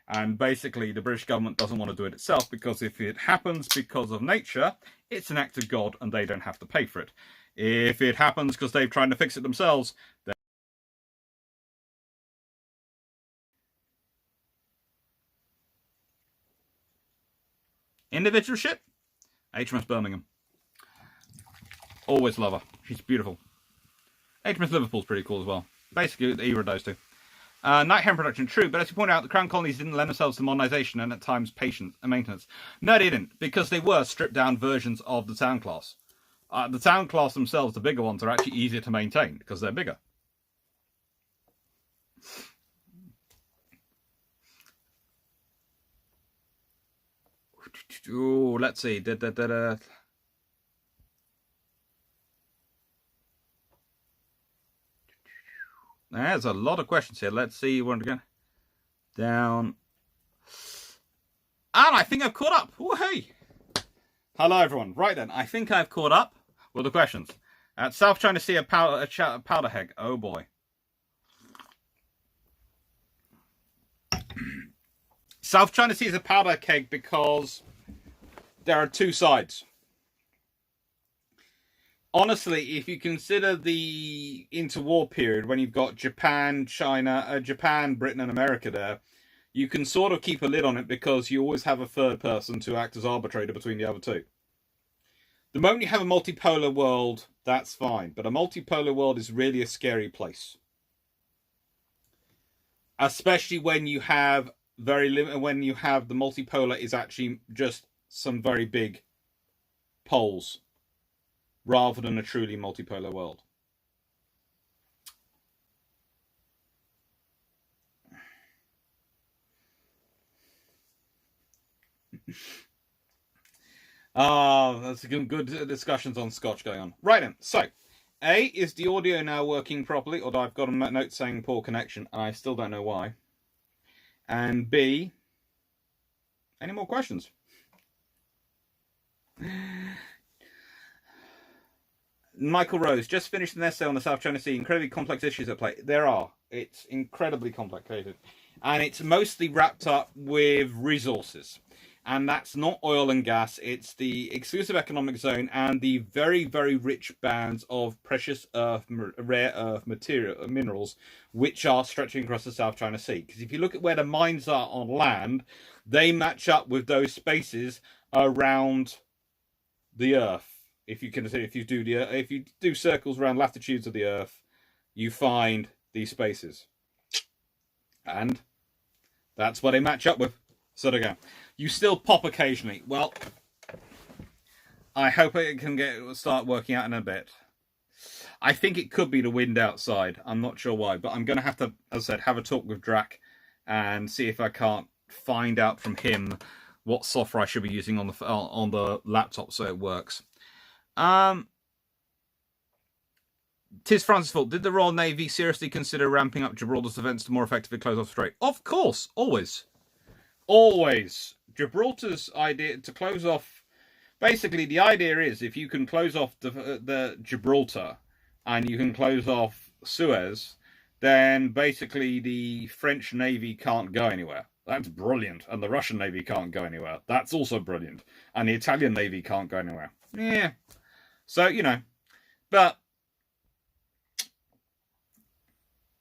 And basically, the British government doesn't want to do it itself, because if it happens because of nature, it's an act of God and they don't have to pay for it. If it happens because they've tried to fix it themselves, then... Individual ship? HMS Birmingham. Always love her. She's beautiful. HMS Liverpool's pretty cool as well. Basically, either of those two. Night Hen production, true, but as you point out, the Crown colonies didn't lend themselves to modernisation and at times maintenance. No, they didn't, because they were stripped-down versions of the Town class. The Town class themselves, the bigger ones, are actually easier to maintain because they're bigger. Ooh, let's see. There's a lot of questions here. Let's see where again. Down. And I think I've caught up. Oh, hey. Hello, everyone. Right then, I think I've caught up with the questions. At South China Sea, a powder keg. Oh, boy. South China Sea is a powder keg because there are two sides. Honestly, if you consider the interwar period, when you've got Japan, Japan, Britain and America there, you can sort of keep a lid on it because you always have a third person to act as arbitrator between the other two. The moment you have a multipolar world, that's fine. But a multipolar world is really a scary place. Especially when you have the multipolar is actually just some very big poles, rather than a truly multipolar world. That's good discussions on Scotch going on. Right then, so, A, is the audio now working properly? Although I've got a note saying poor connection, and I still don't know why. And B, any more questions? Michael Rose, just finished an essay on the South China Sea. Incredibly complex issues at play. There are. It's incredibly complicated. And it's mostly wrapped up with resources. And that's not oil and gas. It's the exclusive economic zone and the very, very rich bands of precious earth, rare earth minerals, which are stretching across the South China Sea. Because if you look at where the mines are on land, they match up with those spaces around the Earth. If you do circles around latitudes of the Earth, you find these spaces, and that's what they match up with. So there you go. You still pop occasionally. Well, I hope it can start working out in a bit. I think it could be the wind outside. I'm not sure why, but I'm going to have to, as I said, have a talk with Drac and see if I can't find out from him what software I should be using on the laptop so it works. Tis Francis' fault. Did the Royal Navy seriously consider ramping up Gibraltar's defence to more effectively close off the strait? Of course, always. Always. Gibraltar's idea to close off... Basically, the idea is if you can close off the Gibraltar and you can close off Suez, then basically the French Navy can't go anywhere. That's brilliant. And the Russian Navy can't go anywhere. That's also brilliant. And the Italian Navy can't go anywhere. Yeah. So, you know. But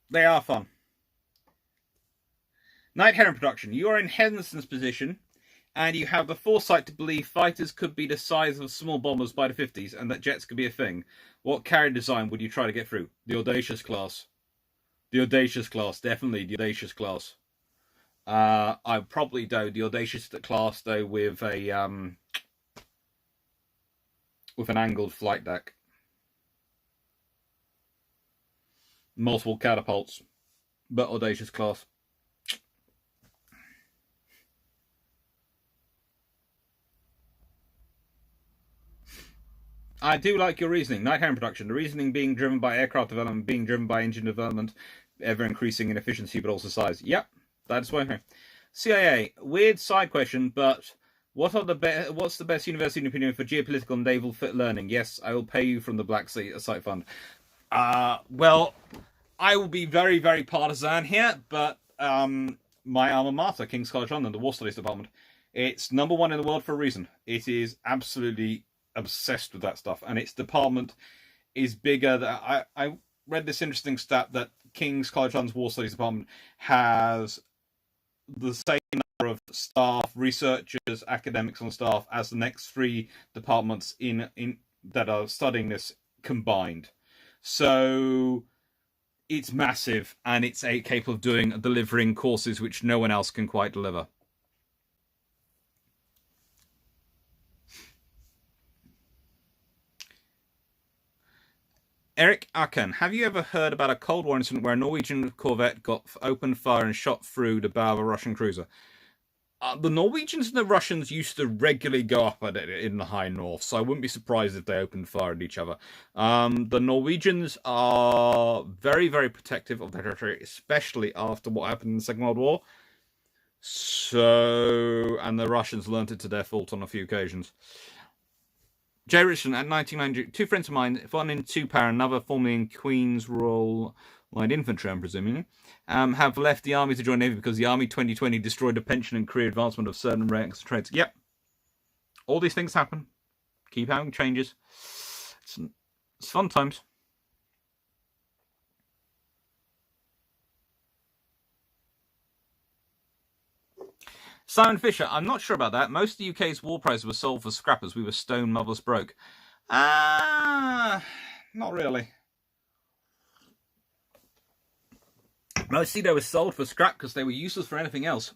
they are fun. Night Heron production. You are in Henderson's position, and you have the foresight to believe fighters could be the size of small bombers by the 50s, and that jets could be a thing. What carrier design would you try to get through? The Audacious class. The Audacious class, definitely the Audacious class. I'd probably do the Audacious class though with an angled flight deck. Multiple catapults, but Audacious class. I do like your reasoning. Night Heron production. The reasoning being driven by aircraft development, being driven by engine development, ever increasing in efficiency, but also size. Yep, that's why I'm here. CIA. Weird side question, but what's the best university opinion for geopolitical and naval fit learning? Yes, I will pay you from the Black Sea Site Fund. Well, I will be very, very partisan here, but my alma mater, King's College London, the War Studies Department, it's #1 in the world for a reason. It is absolutely obsessed with that stuff, and its department is bigger than I read this interesting stat that King's College London's War Studies Department has the same number of staff, researchers, academics on staff as the next 3 departments in that are studying this combined. So it's massive, and it's capable of delivering courses which no one else can quite deliver. Eric Aken, have you ever heard about a Cold War incident where a Norwegian corvette got open fire and shot through the bow of a Russian cruiser? The Norwegians and the Russians used to regularly go up at it in the high north, so I wouldn't be surprised if they opened fire at each other. The Norwegians are very, very protective of their territory, especially after what happened in the Second World War. So, and the Russians learnt it to their fault on a few occasions. Jay Richardson, at 1990, 2 friends of mine, one in 2 Power, another formerly in Queen's Royal Light Infantry, I'm presuming, have left the army to join Navy because the Army 2020 destroyed the pension and career advancement of certain ranks and trades. Yep. All these things happen. Keep having changes. It's fun times. Simon Fisher, I'm not sure about that. Most of the UK's war prizes were sold for scrappers. We were stone mothers broke. Not really. Mostly they were sold for scrap because they were useless for anything else.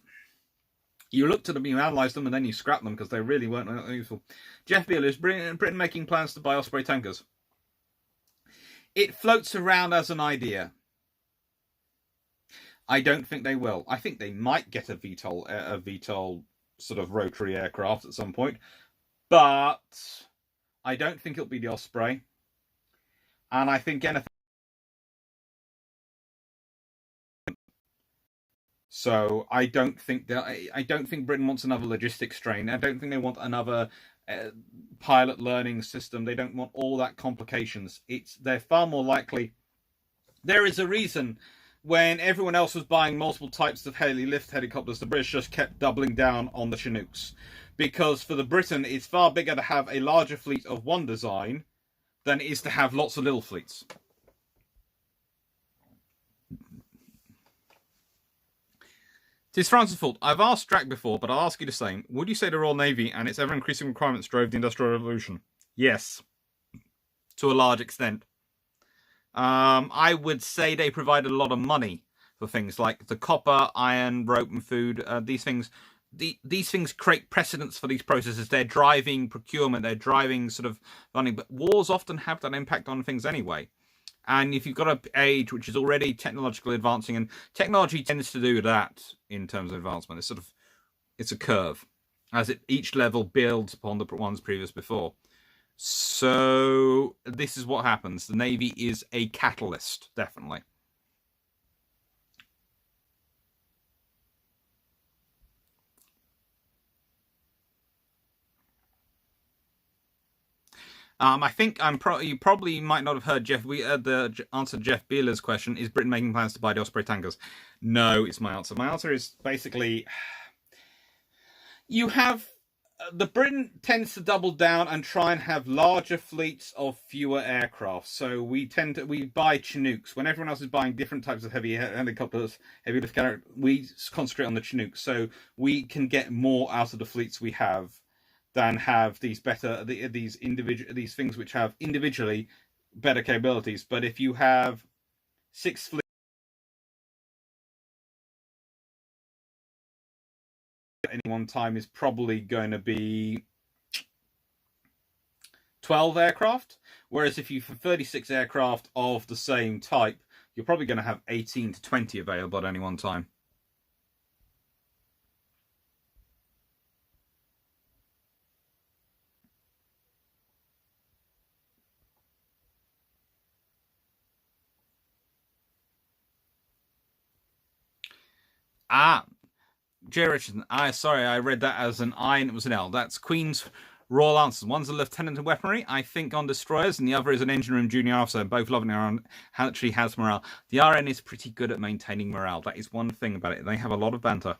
You looked at them, you analysed them, and then you scrapped them because they really weren't useful. Jeff Beale, is Britain making plans to buy Osprey tankers? It floats around as an idea. I don't think they will. I think they might get a VTOL sort of rotary aircraft at some point, but I don't think it'll be the Osprey. And I think anything. So I don't think Britain wants another logistics strain. I don't think they want another pilot learning system. They don't want all that complications. They're far more likely. There is a reason. When everyone else was buying multiple types of lift helicopters, the British just kept doubling down on the Chinooks. Because for the Britain, it's far bigger to have a larger fleet of one design than it is to have lots of little fleets. Tis Francis' fault. I've asked Drac before, but I'll ask you the same. Would you say the Royal Navy and its ever-increasing requirements drove the Industrial Revolution? Yes. To a large extent. I would say they provided a lot of money for things like the copper, iron, rope, and food. These things these things create precedents for these processes. They're driving procurement, they're driving sort of funding, but wars often have that impact on things anyway. And if you've got an age which is already technologically advancing, and technology tends to do that in terms of advancement, it's a curve as each level builds upon the ones previous before. So this is what happens. The Navy is a catalyst, definitely. I think you probably might not have heard Jeff. We the answer to Jeff Beeler's question: is Britain making plans to buy the Osprey tankers? No, it's my answer. My answer is basically you have the Britain tends to double down and try and have larger fleets of fewer aircraft. So we buy Chinooks when everyone else is buying different types of heavy helicopters, heavy lift carrier. We concentrate on the Chinooks, so we can get more out of the fleets we have than have these things which have individually better capabilities. But if you have 6 fleets at any one time, is probably going to be 12 aircraft, whereas if you have 36 aircraft of the same type, you're probably going to have 18 to 20 available at any one time. J. Richardson. Sorry, I read that as an I and it was an L. That's Queen's Royal Answers. One's a lieutenant in weaponry, I think, on destroyers, and the other is an engine room junior officer. Both loving around actually has morale. The RN is pretty good at maintaining morale. That is one thing about it. They have a lot of banter.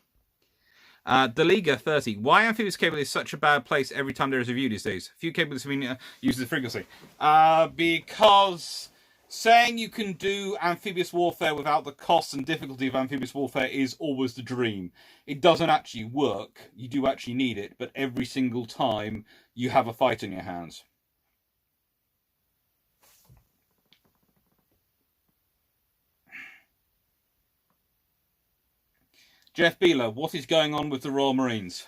Deliga 30. Why amphibious capability is such a bad place every time there is a review these days? Few capabilities have been used as frequency. Because saying you can do amphibious warfare without the cost and difficulty of amphibious warfare is always the dream. It doesn't actually work. You do actually need it, but every single time you have a fight in your hands. Jeff Beeler, what is going on with the Royal Marines?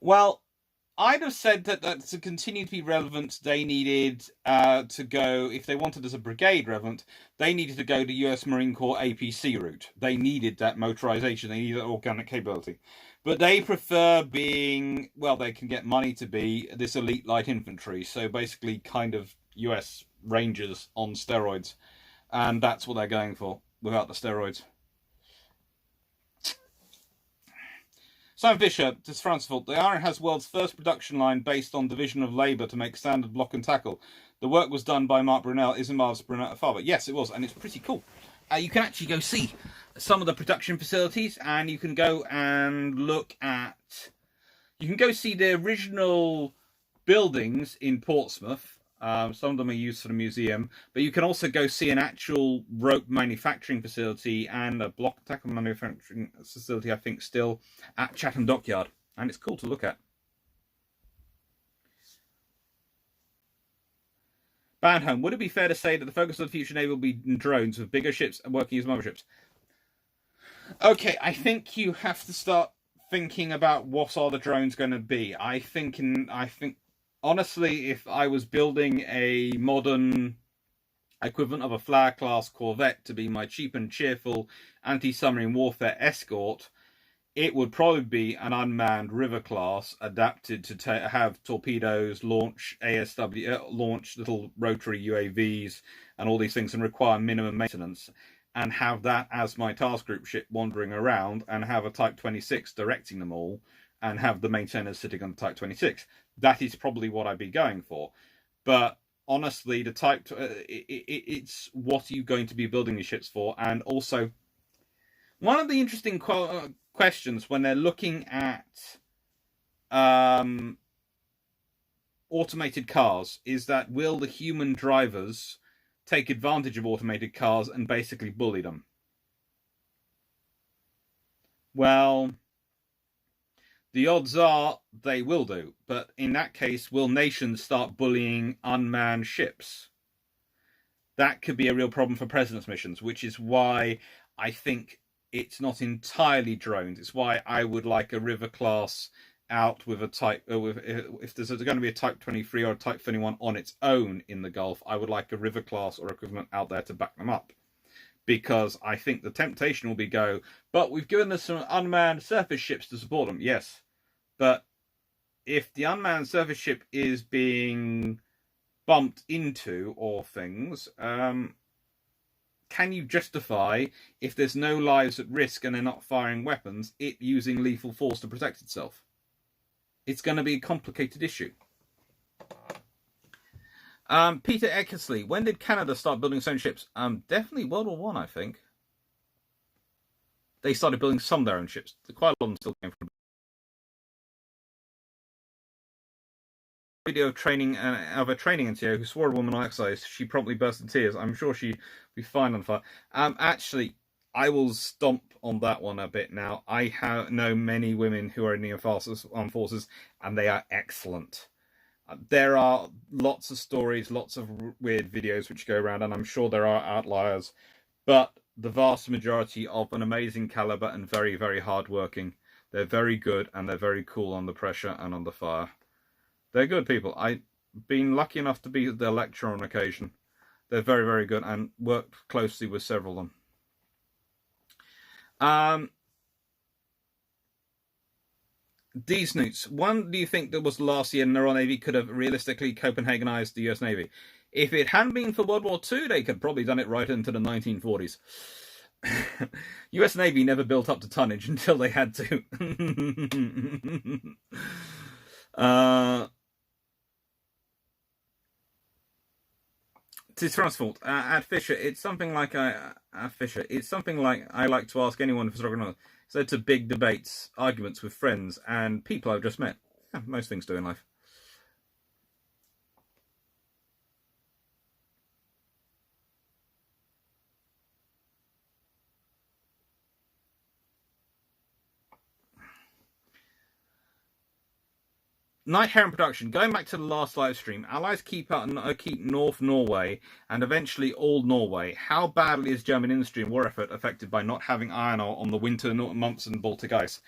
Well, I'd have said that to continue to be relevant, they needed to go, if they wanted as a brigade relevant, they needed to go the US Marine Corps APC route. They needed that motorization, they needed that organic capability. But they prefer being, well, they can get money to be this elite light infantry. So basically kind of US Rangers on steroids. And that's what they're going for, without the steroids. Sam Fisher, to Franceville, the Iron has world's first production line based on division of labour to make standard block and tackle. The work was done by Mark Brunel, Ismar's Brunel father. Yes, it was, and it's pretty cool. You can actually go see some of the production facilities, and you can go and look at... You can go see the original buildings in Portsmouth. Some of them are used for the museum, but you can also go see an actual rope manufacturing facility and a block tackle manufacturing facility, I think, still at Chatham Dockyard, and it's cool to look at. Bandhome, would it be fair to say that the focus of the future Navy will be drones with bigger ships and working as motherships? Okay, I think you have to start thinking about what are the drones going to be. I think honestly, if I was building a modern equivalent of a Flower-class corvette to be my cheap and cheerful anti-submarine warfare escort, it would probably be an unmanned river class adapted to have torpedoes, launch ASW, launch little rotary UAVs and all these things, and require minimum maintenance, and have that as my task group ship wandering around, and have a Type 26 directing them all, and have the maintainers sitting on Type 26. That is probably what I'd be going for. But honestly, the Type, it's what are you going to be building these ships for? And also, one of the interesting questions when they're looking at automated cars is that will the human drivers take advantage of automated cars and basically bully them? Well, the odds are they will do, but in that case, will nations start bullying unmanned ships? That could be a real problem for president's missions, which is why I think it's not entirely drones. It's why I would like a River class out with a type, if there's going to be a Type 23 or a Type 21 on its own in the Gulf, I would like a River class or equivalent out there to back them up. Because I think the temptation will be but we've given us some unmanned surface ships to support them. Yes, but if the unmanned surface ship is being bumped into or things, can you justify, if there's no lives at risk and they're not firing weapons, it using lethal force to protect itself? It's going to be a complicated issue. Peter Eckersley, when did Canada start building its own ships? Definitely World War I think. They started building some of their own ships. Quite a lot of them still came from video of training of a training NCO who swore a woman on exercise. She promptly burst in tears. I'm sure she'd be fine on fire. Actually, I will stomp on that one a bit now. I know many women who are in the armed forces, and they are excellent. There are lots of stories, lots of weird videos which go around, and I'm sure there are outliers, but the vast majority of an amazing caliber and very, very hardworking. They're very good, and they're very cool under pressure and under fire. They're good people. I've been lucky enough to be their lecturer on occasion. They're very, very good, and worked closely with several of them. These notes. When do you think that was last year the Royal Navy could have realistically Copenhagenized the US Navy? If it hadn't been for World War II, they could probably done it right into the 1940s. US Navy never built up to tonnage until they had to. It's Frank's at Fisher. It's something like Fisher. It's something like I like to ask anyone if it's wrong. So to big debates, arguments with friends and people I've just met. Yeah, most things do in life. Night Heron production. Going back to the last live stream, Allies keep North Norway and eventually all Norway. How badly is German industry and war effort affected by not having iron ore on the winter months and Baltic ice?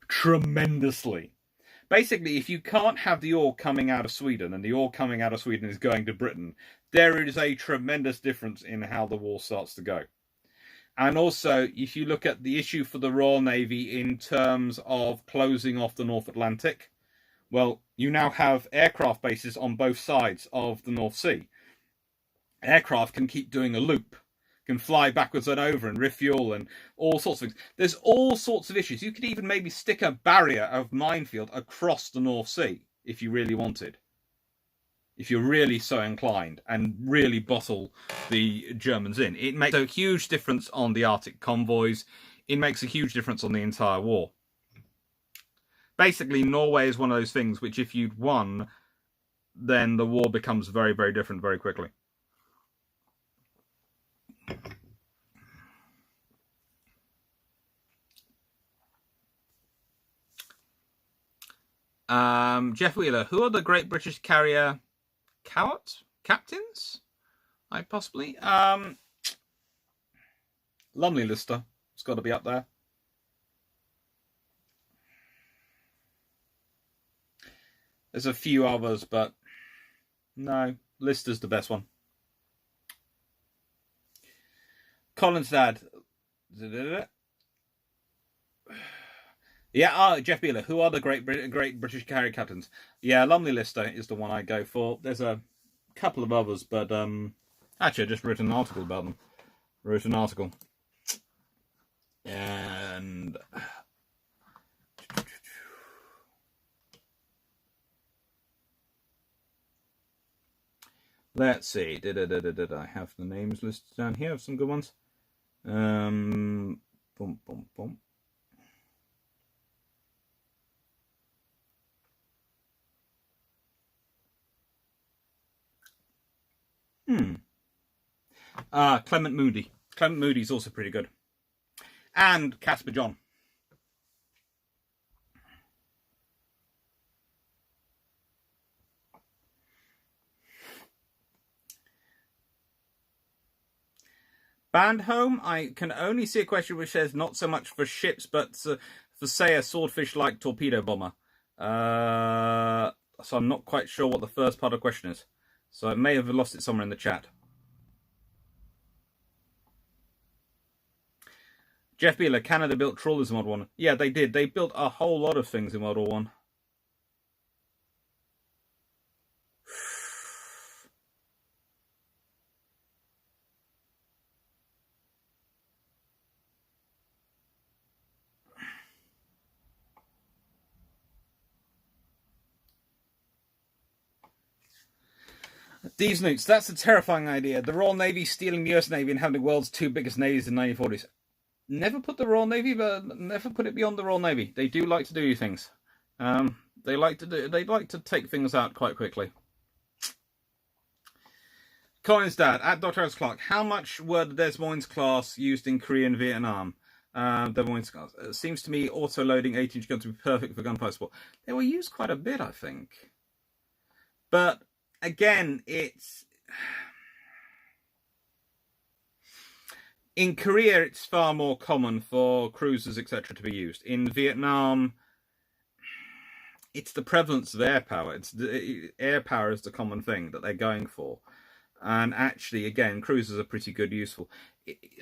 Tremendously. Basically, if you can't have the ore coming out of Sweden, and the ore coming out of Sweden is going to Britain, there is a tremendous difference in how the war starts to go. And also, if you look at the issue for the Royal Navy in terms of closing off the North Atlantic, well, you now have aircraft bases on both sides of the North Sea. Aircraft can keep doing a loop, can fly backwards and over and refuel and all sorts of things. There's all sorts of issues. You could even maybe stick a barrier of minefield across the North Sea if you really wanted. If you're really so inclined, and really bottle the Germans in. It makes a huge difference on the Arctic convoys. It makes a huge difference on the entire war. Basically, Norway is one of those things which if you'd won, then the war becomes very, very different very quickly. Jeff Wheeler, who are the great British carrier captains? Possibly. Lumley Lister. It's got to be up there. There's a few others, but no, Lister's the best one. Colin's dad. Yeah, Jeff Beeler. Who are the great British carrier captains? Yeah, Lumley Lister is the one I go for. There's a couple of others, but actually, I just wrote an article about them. And let's see. Did I have the names listed down here of some good ones? Boom, boom, boom. Clement Moody. Clement Moody's also pretty good. And Casper John. Banned home, I can only see a question which says not so much for ships, but for, say, a swordfish-like torpedo bomber. So I'm not quite sure what the first part of the question is. So I may have lost it somewhere in the chat. Jeff Beeler, Canada built trawlers in World War I. Yeah, they did. They built a whole lot of things in World War I. These nukes, that's a terrifying idea. The Royal Navy stealing the US Navy and having the world's two biggest navies in the 1940s. Never put the Royal Navy, but never put it beyond the Royal Navy. They do like to do things. They like to take things out quite quickly. Colin's dad, at Dr. Alex Clark, how much were the Des Moines class used in Korea and Vietnam? Des Moines class. It seems to me auto-loading 18-inch guns would be perfect for gunfire support. They were used quite a bit, I think. But again, it's... In Korea, it's far more common for cruisers, etc., to be used. In Vietnam, it's the prevalence of air power. Air power is the common thing that they're going for. And actually, again, cruisers are pretty good, useful.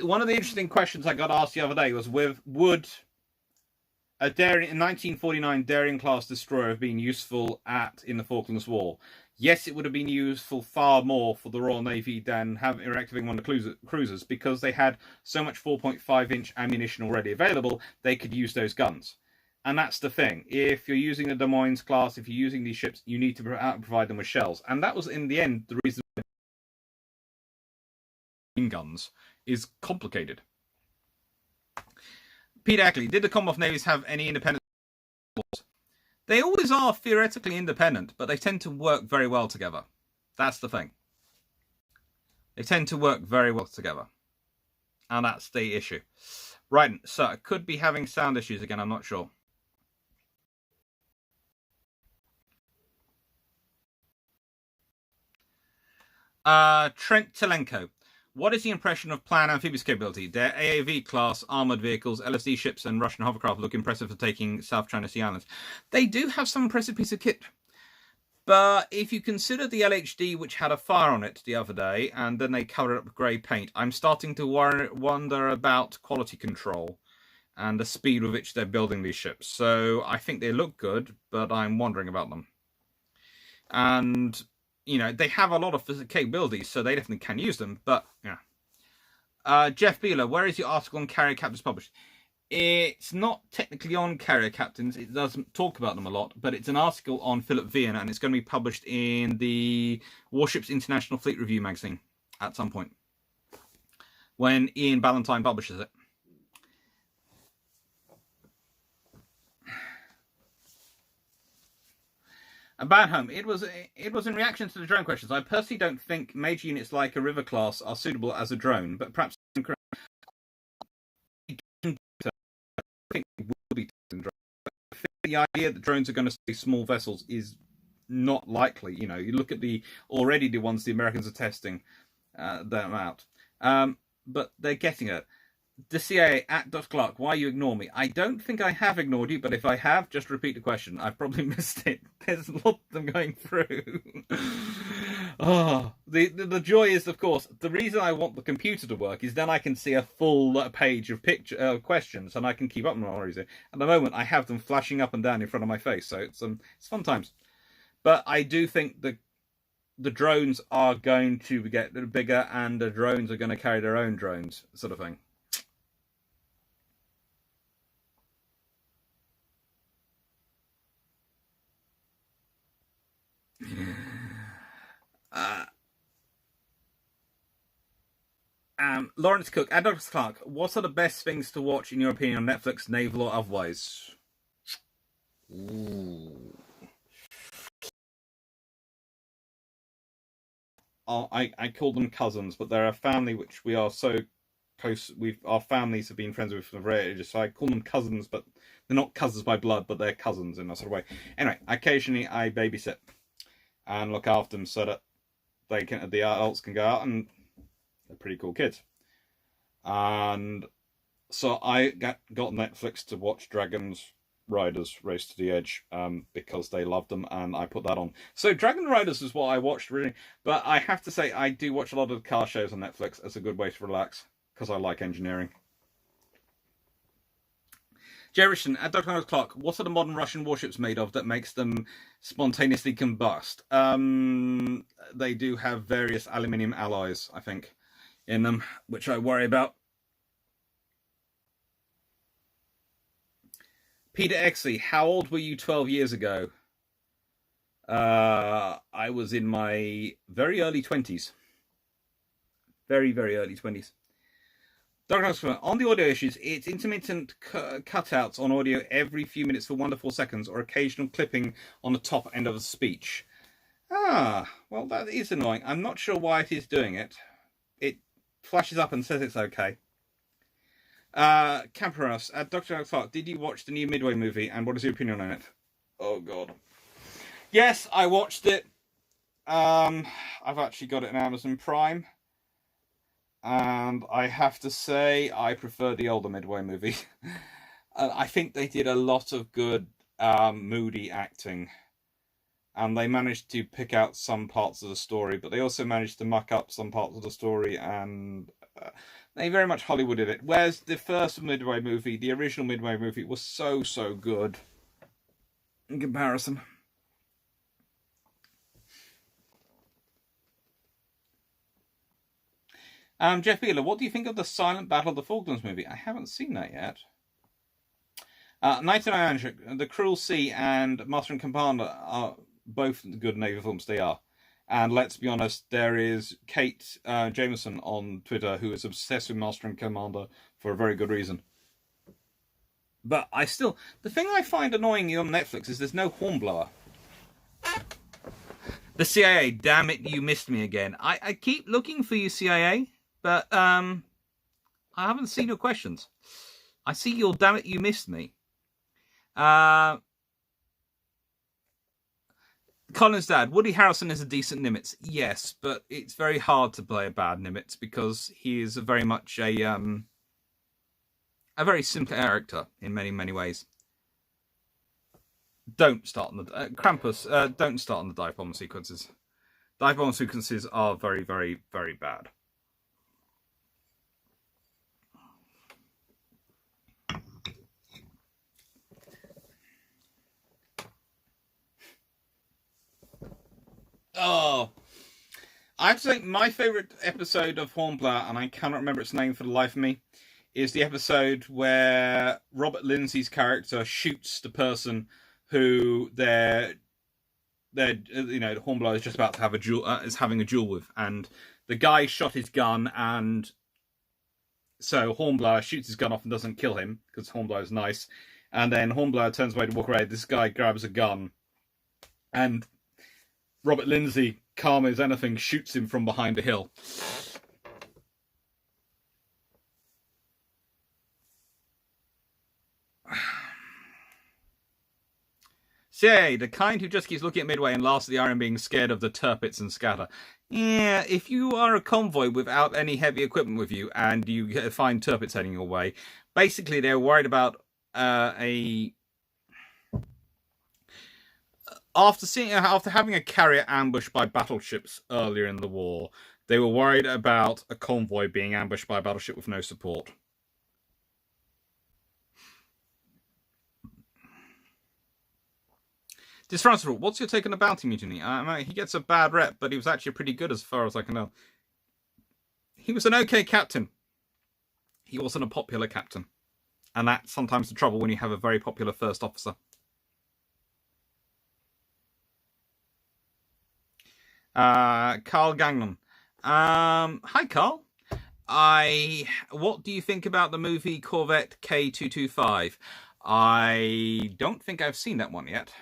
One of the interesting questions I got asked the other day was, would a Darien, in 1949 Darien-class destroyer have been useful in the Falklands War? Yes, it would have been useful far more for the Royal Navy than reactivating one of the cruisers, because they had so much 4.5-inch ammunition already available, they could use those guns. And that's the thing. If you're using the Des Moines class, if you're using these ships, you need to provide them with shells. And that was, in the end, the reason guns is complicated. Peter Ackley, did the Commonwealth navies have any independent laws? They always are theoretically independent, but they tend to work very well together. That's the thing. They tend to work very well together. And that's the issue. Right, so I could be having sound issues again, I'm not sure. Trent Telenko. What is the impression of planned amphibious capability? Their AAV class armored vehicles, LSD ships, and Russian hovercraft look impressive for taking South China Sea islands. They do have some impressive piece of kit. But if you consider the LHD, which had a fire on it the other day, and then they covered it up with grey paint, I'm starting to wonder about quality control and the speed with which they're building these ships. So I think they look good, but I'm wondering about them. And you know, they have a lot of capabilities, so they definitely can use them, but, yeah. Jeff Beeler, where is your article on carrier captains published? It's not technically on carrier captains, it doesn't talk about them a lot, but it's an article on Philip Vian, and it's going to be published in the Warships International Fleet Review magazine at some point, when Ian Ballantyne publishes it. About home, it was in reaction to the drone questions. I personally don't think major units like a River class are suitable as a drone, but perhaps I think will be the idea that drones are going to stay small vessels is not likely. You know, you look at the ones the Americans are testing them out, but they're getting it. The CIA at Dr. Clark, why you ignore me? I don't think I have ignored you, but if I have, just repeat the question. I've probably missed it. There's a lot of them going through. The joy is, of course, the reason I want the computer to work is then I can see a full page of questions, and I can keep up with my reason. At the moment, I have them flashing up and down in front of my face, so it's fun times. But I do think the drones are going to get bigger, and the drones are going to carry their own drones, sort of thing. Lawrence Cook and Dr. Clark, what are the best things to watch in your opinion on Netflix, naval or otherwise? Ooh. I call them cousins, but they're a family which we are so close. Our families have been friends with for very ages, so I call them cousins, but they're not cousins by blood, but they're cousins in a sort of way. Anyway, occasionally I babysit and look after them so that the adults can go out, and they're pretty cool kids. And so I got Netflix to watch Dragons Riders Race to the Edge because they loved them, and I put that on. So Dragon Riders is what I watched, really. But I have to say, I do watch a lot of car shows on Netflix as a good way to relax, because I like engineering. Jerison, at Dr. Clock, what are the modern Russian warships made of that makes them spontaneously combust? They do have various aluminium alloys, I think, in them, which I worry about. Peter Exley, how old were you 12 years ago? I was in my very early 20s. Very, very early 20s. On the audio issues, it's intermittent cutouts on audio every few minutes for 1 to 4 seconds, or occasional clipping on the top end of a speech. Well, that is annoying. I'm not sure why it is doing it. It flashes up and says it's okay. Camperos, Dr. Clark, did you watch the new Midway movie, and what is your opinion on it? Oh, God. Yes, I watched it. I've actually got it on Amazon Prime. And I have to say, I prefer the older Midway movie. I think they did a lot of good moody acting. And they managed to pick out some parts of the story, but they also managed to muck up some parts of the story, and they very much Hollywooded it. Whereas the first Midway movie, the original Midway movie, was so, so good in comparison. Jeff Beeler, what do you think of the Silent Battle of the Falklands movie? I haven't seen that yet. 99 The Cruel Sea and Master and Commander are both good Navy films. They are. And let's be honest, there is Kate Jameson on Twitter who is obsessed with Master and Commander for a very good reason. But the thing I find annoying on Netflix is there's no hornblower. The CIA, damn it, you missed me again. I keep looking for you, CIA. But I haven't seen your questions. I see your damn it, you missed me. Colin's dad, Woody Harrelson is a decent Nimitz. Yes, but it's very hard to play a bad Nimitz because he is very much a very simple character in many, many ways. Don't start on the Krampus. Don't start on the dive bomb sequences. Dive bomb sequences are very, very, very bad. Oh, I have to say my favourite episode of Hornblower, and I cannot remember its name for the life of me, is the episode where Robert Lindsay's character shoots the person who Hornblower is just about to have is having a duel with, and the guy shot his gun, and so Hornblower shoots his gun off and doesn't kill him because Hornblower is nice, and then Hornblower turns away to walk away. This guy grabs a gun, and Robert Lindsay, calm as anything, shoots him from behind a hill. CIA, the kind who just keeps looking at Midway and laughs at the iron being scared of the turpits and scatter. Yeah, if you are a convoy without any heavy equipment with you and you find turpits heading your way, basically they're worried about After having a carrier ambushed by battleships earlier in the war, they were worried about a convoy being ambushed by a battleship with no support. Disfrancable, what's your take on the Bounty Mutiny? He gets a bad rep, but he was actually pretty good as far as I can know. He was an okay captain. He wasn't a popular captain. And that's sometimes the trouble when you have a very popular first officer. Carl Gagnon. Hi, Carl. What do you think about the movie Corvette K225? I don't think I've seen that one yet.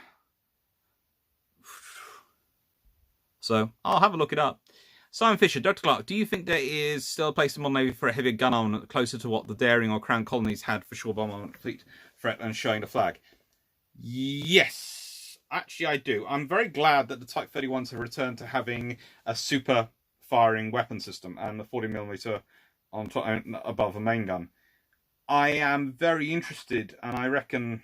So, I'll have a look it up. Simon Fisher, Dr. Clark, do you think there is still a place in modern Navy for a heavier gun armament closer to what the Daring or Crown colonies had for shore bomb fleet threat and showing the flag? Yes, actually I do. I'm very glad that the Type 31s have returned to having a super firing weapon system and the 40mm on top, above a main gun. I am very interested, and I reckon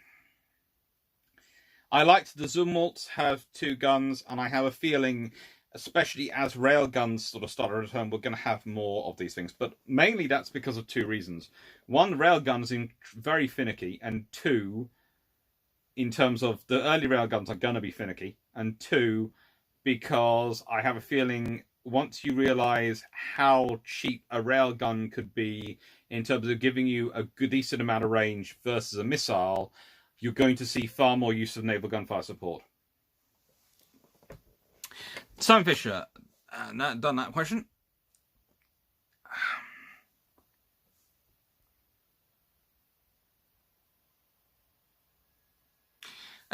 I liked the Zumwalts have 2 guns, and I have a feeling, especially as railguns sort of start to return, we're going to have more of these things. But mainly that's because of 2 reasons. One, railguns are very finicky, and 2, in terms of the early railguns are going to be finicky, and 2, because I have a feeling once you realize how cheap a railgun could be in terms of giving you a good decent amount of range versus a missile, you're going to see far more use of naval gunfire support. Simon Fisher, done that question.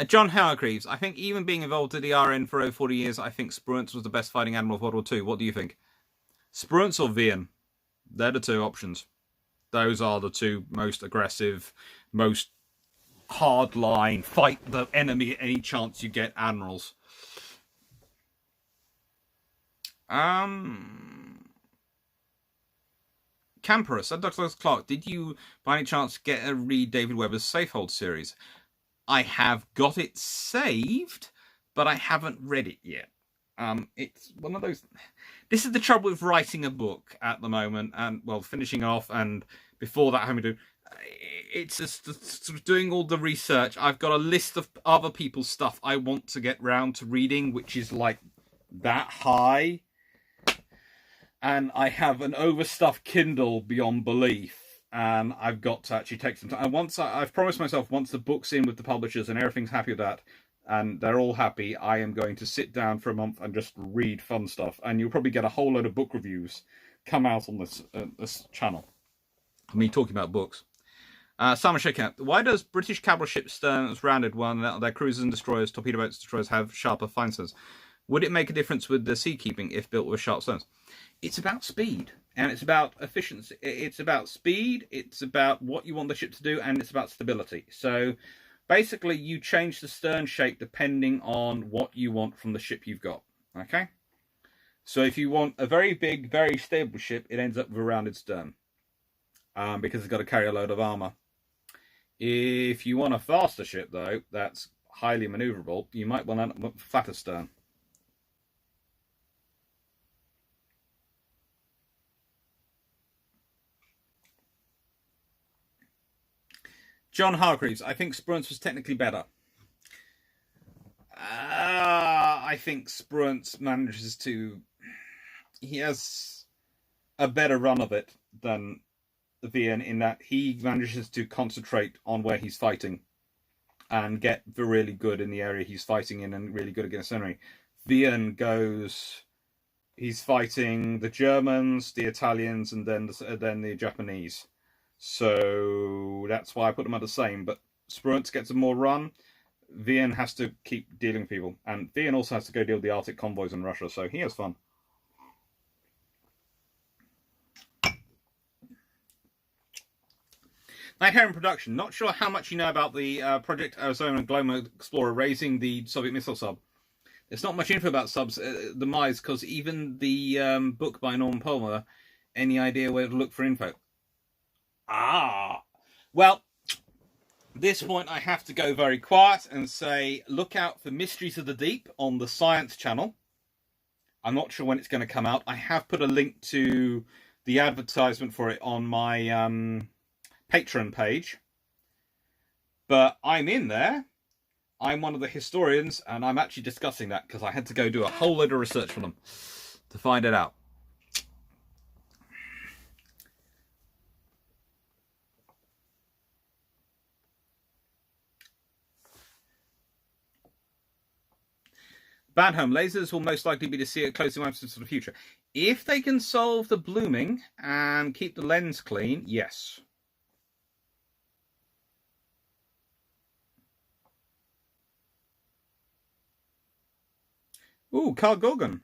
John Hargreaves, I think even being involved at the RN for over 40 years, I think Spruance was the best fighting admiral of World War II. What do you think? Spruance or Vian? They're the 2 options. Those are the 2 most aggressive, most hardline, fight the enemy at any chance you get admirals. Camperus, Dr. Clark, did you by any chance read David Webber's Safehold series? I have got it saved, but I haven't read it yet. It's one of those... This is the trouble with writing a book at the moment, and, well, finishing off, and before that having to do... It's just sort of doing all the research. I've got a list of other people's stuff I want to get round to reading, which is like that high. And I have an overstuffed Kindle beyond belief. And I've got to actually take some time. And once I've promised myself, once the book's in with the publishers and everything's happy with that, and they're all happy, I am going to sit down for a month and just read fun stuff. And you'll probably get a whole load of book reviews come out on this channel. Me talking about books. Simon Shaker, why does British capital ships sterns rounded when their cruisers and destroyers, torpedo boats, destroyers have sharper fine sterns? Would it make a difference with the seakeeping if built with sharp sterns? It's about speed, and it's about efficiency. It's about speed, it's about what you want the ship to do, and it's about stability. So basically you change the stern shape depending on what you want from the ship you've got. Okay? So if you want a very big, very stable ship, it ends up with a rounded stern. Because it's got to carry a load of armour. If you want a faster ship, though, that's highly manoeuvrable, you might want a flatter stern. John Hargreaves, I think Spruance was technically better. I think Spruance manages to... He has a better run of it than Vian in that he manages to concentrate on where he's fighting and get really good in the area he's fighting in and really good against enemy. Vian goes... He's fighting the Germans, the Italians, and then the Japanese. So that's why I put them at the same. But Spruance gets a more run. Vian has to keep dealing with people. And Vian also has to go deal with the Arctic convoys in Russia. So he has fun. Night Heron Production. Not sure how much you know about the Project Arizona Global Explorer raising the Soviet missile sub. There's not much info about subs, the MIs, because even the book by Norman Palmer, any idea where to look for info? Well, at this point I have to go very quiet and say, look out for Mysteries of the Deep on the Science Channel. I'm not sure when it's going to come out. I have put a link to the advertisement for it on my Patreon page. But I'm in there. I'm one of the historians, and I'm actually discussing that because I had to go do a whole load of research for them to find it out. Banhome, lasers will most likely be to see it closely for the future. If they can solve the blooming and keep the lens clean, yes. Ooh, Carl Gorgon.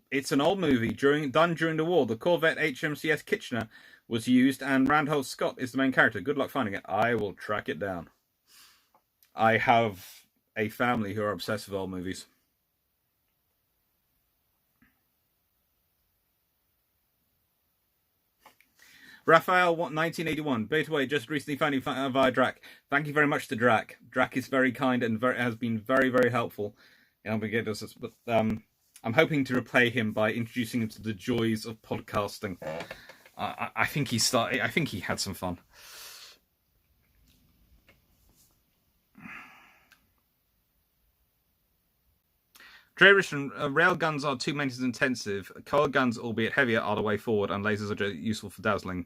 It's an old movie done during the war. The Corvette HMCS Kitchener was used, and Randolph Scott is the main character. Good luck finding it. I will track it down. I have a family who are obsessed with old movies. Raphael 1981, Betaway just recently found you via Drac. Thank you very much to Drac. Drac is very kind and has been very, very helpful in helping get us. But I'm hoping to repay him by introducing him to the joys of podcasting. I think he started. I think he had some fun. Railguns are too maintenance intensive. Coil guns, albeit heavier, are the way forward, and lasers are useful for dazzling.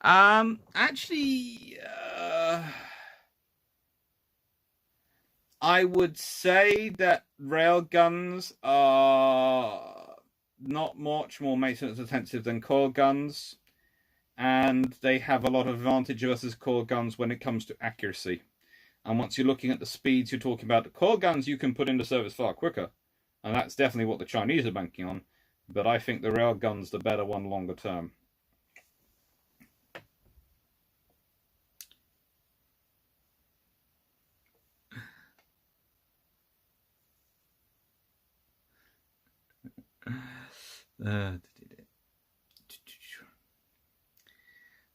Actually, I would say that railguns are not much more maintenance intensive than coil guns, and they have a lot of advantage versus coil guns when it comes to accuracy. And once you're looking at the speeds you're talking about, the coil guns you can put into service far quicker, and that's definitely what the Chinese are banking on. But I think the railgun's the better one longer term.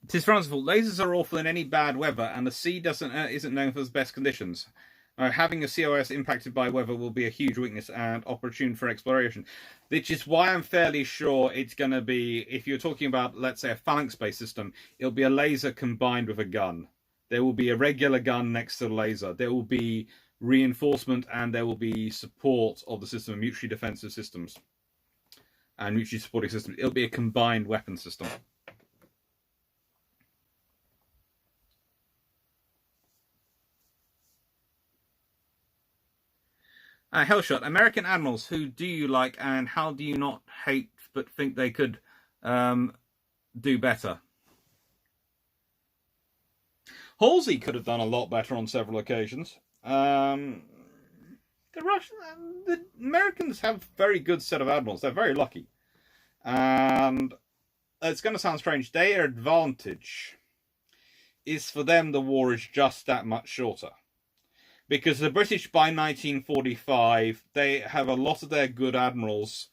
Tis France's fault. Lasers are awful in any bad weather, and the sea isn't known for its best conditions. Having a COS impacted by weather will be a huge weakness and opportune for exploration. Which is why I'm fairly sure it's going to be, if you're talking about, let's say, a phalanx-based system, it'll be a laser combined with a gun. There will be a regular gun next to the laser. There will be reinforcement, and there will be support of the system of mutually defensive systems and mutually supporting systems. It'll be a combined weapon system. Hellshot, American admirals, who do you like and how do you not hate but think they could do better? Halsey could have done a lot better on several occasions. The Americans have a very good set of admirals. They're very lucky. And it's going to sound strange. Their advantage is for them the war is just that much shorter. Because the British, by 1945, they have a lot of their good admirals